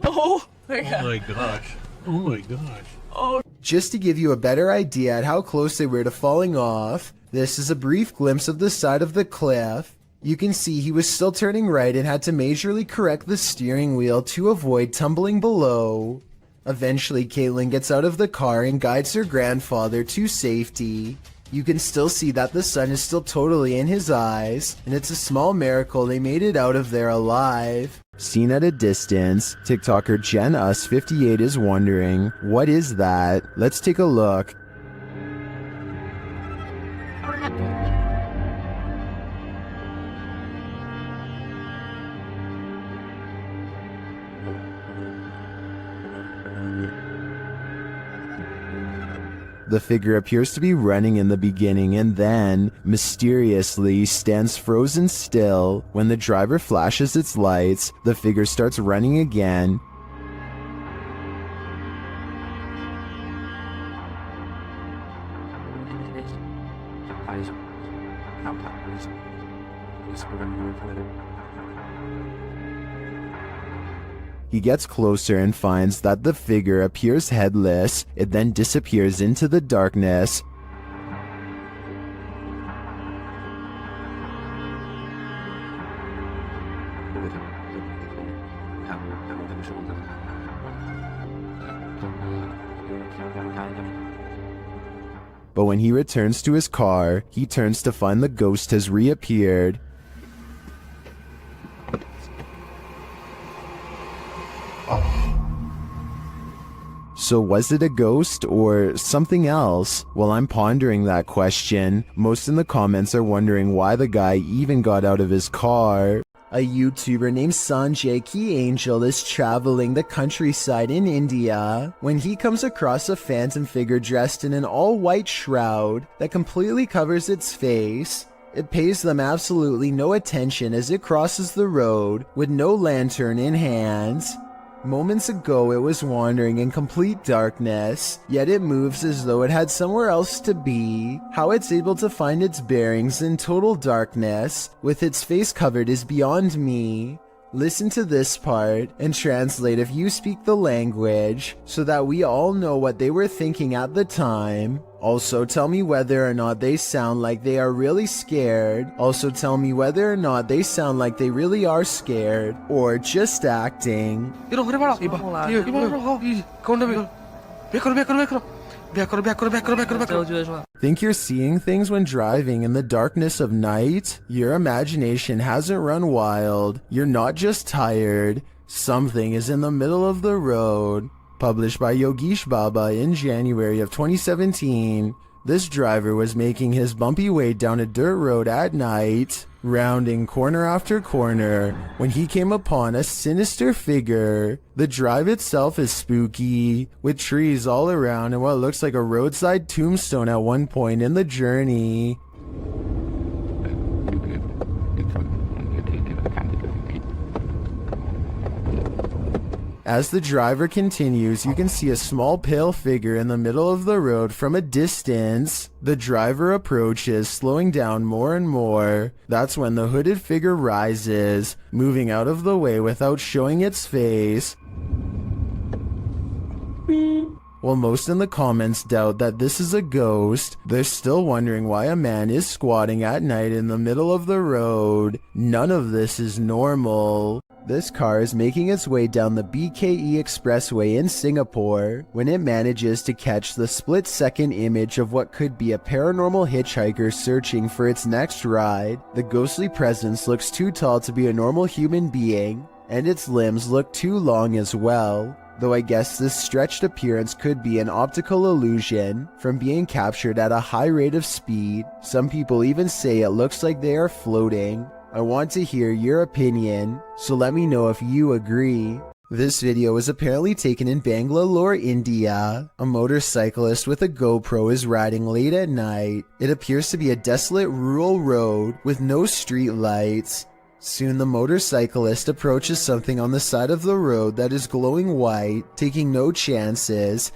Oh my god. Oh my gosh. Oh my gosh. Oh. Just to give you a better idea at how close they were to falling off, this is a brief glimpse of the side of the cliff. You can see he was still turning right and had to majorly correct the steering wheel to avoid tumbling below. Eventually, Caitlin gets out of the car and guides her grandfather to safety. You can still see that the sun is still totally in his eyes, and it's a small miracle they made it out of there alive. Seen at a distance, TikToker JenUs58 is wondering, what is that? Let's take a look. The figure appears to be running in the beginning and then, mysteriously, stands frozen still. When the driver flashes its lights, the figure starts running again. He gets closer and finds that the figure appears headless. It then disappears into the darkness. But when he returns to his car, he turns to find the ghost has reappeared. So was it a ghost or something else? While I'm pondering that question, most in the comments are wondering why the guy even got out of his car. A YouTuber named Sanjay Key Angel is traveling the countryside in India when he comes across a phantom figure dressed in an all-white shroud that completely covers its face. It pays them absolutely no attention as it crosses the road with no lantern in hand. Moments ago it was wandering in complete darkness, yet it moves as though it had somewhere else to be. How it's able to find its bearings in total darkness, with its face covered, is beyond me. Listen to this part and translate if you speak the language, so that we all know what they were thinking at the time. Also tell me whether or not they sound like they are really scared. Also tell me whether or not they sound like they really are scared, or just acting. Think you're seeing things when driving in the darkness of night? Your imagination hasn't run wild. You're not just tired. Something is in the middle of the road. Published by Yogesh Baba in January of 2017. This driver was making his bumpy way down a dirt road at night, rounding corner after corner, when he came upon a sinister figure. The drive itself is spooky, with trees all around and what looks like a roadside tombstone at one point in the journey. As the driver continues, you can see a small pale figure in the middle of the road from a distance. The driver approaches, slowing down more and more. That's when the hooded figure rises, moving out of the way without showing its face. While most in the comments doubt that this is a ghost, they're still wondering why a man is squatting at night in the middle of the road. None of this is normal. This car is making its way down the BKE Expressway in Singapore when it manages to catch the split-second image of what could be a paranormal hitchhiker searching for its next ride. The ghostly presence looks too tall to be a normal human being, and its limbs look too long as well. Though I guess this stretched appearance could be an optical illusion from being captured at a high rate of speed. Some people even say it looks like they are floating. I want to hear your opinion, so let me know if you agree. This video was apparently taken in Bangalore, India. A motorcyclist with a GoPro is riding late at night. It appears to be a desolate rural road with no street lights. Soon the motorcyclist approaches something on the side of the road that is glowing white, taking no chances.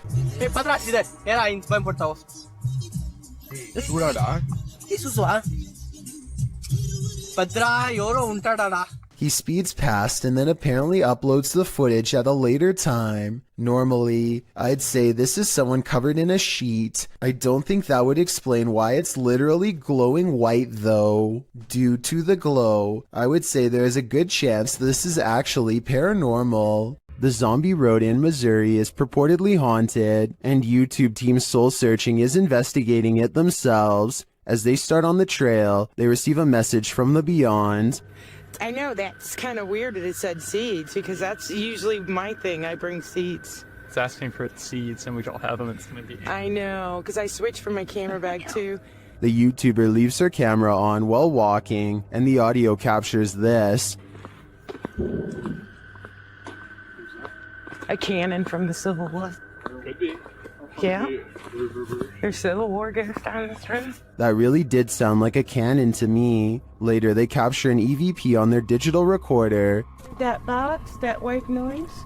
He speeds past and then apparently uploads the footage at a later time. Normally, I'd say this is someone covered in a sheet. I don't think that would explain why it's literally glowing white though. Due to the glow, I would say there is a good chance this is actually paranormal. The zombie road in Missouri is purportedly haunted, and YouTube Team Soul Searching is investigating it themselves. As they start on the trail, they receive a message from the beyond. I know that's kind of weird that it said seeds, because that's usually my thing. I bring seeds. It's asking for seeds, and we don't have them. It's going to be... I know, because I switched from my camera bag too. The YouTuber leaves her camera on while walking, and the audio captures this. A cannon from the Civil War. Could be. Yeah. There's Civil War goes down this road. That really did sound like a cannon to me. Later, they capture an EVP on their digital recorder. That box, that white noise.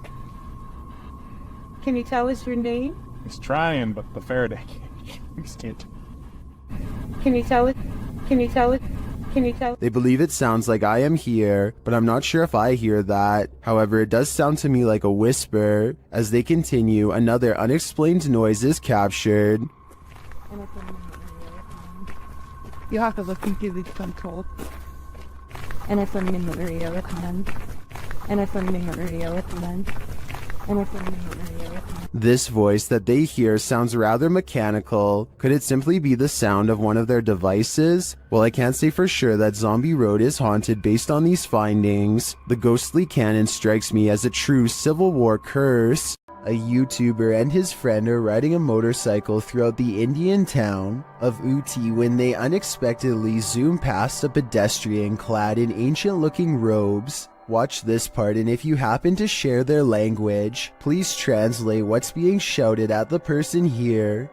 Can you tell us your name? He's trying, but the Faraday can't. Can you tell it? Can you tell it? Can you tell? They believe it sounds like I am here, but I'm not sure if I hear that. However, it does sound to me like a whisper. As they continue, another unexplained noise is captured. You have to look into the control. And it's a memory of it, man. And it's a memory of it, man. And it's a memory of it. This voice that they hear sounds rather mechanical. Could it simply be the sound of one of their devices? Well, I can't say for sure that Zombie Road is haunted based on these findings. The ghostly cannon strikes me as a true Civil War curse. A YouTuber and his friend are riding a motorcycle throughout the Indian town of Ooty when they unexpectedly zoom past a pedestrian clad in ancient-looking robes. Watch this part, and if you happen to share their language, please translate what's being shouted at the person here.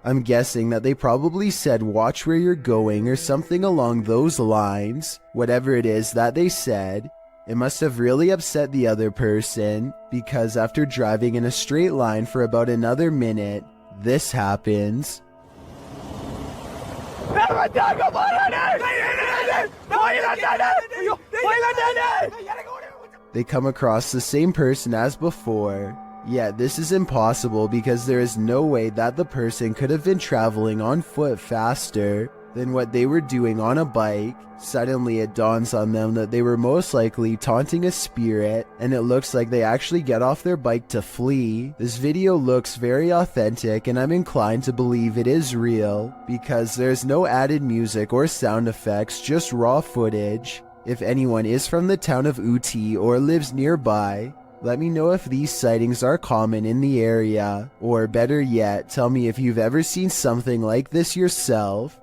I'm guessing that they probably said watch where you're going or something along those lines. Whatever it is that they said, it must have really upset the other person, because after driving in a straight line for about another minute, this happens. They come across the same person as before. Yet this is impossible because there is no way that the person could have been traveling on foot faster than what they were doing on a bike. Suddenly it dawns on them that they were most likely taunting a spirit, and it looks like they actually get off their bike to flee. This video looks very authentic, and I'm inclined to believe it is real because there's no added music or sound effects, just raw footage. If anyone is from the town of Ooty or lives nearby, let me know if these sightings are common in the area, or better yet, tell me if you've ever seen something like this yourself.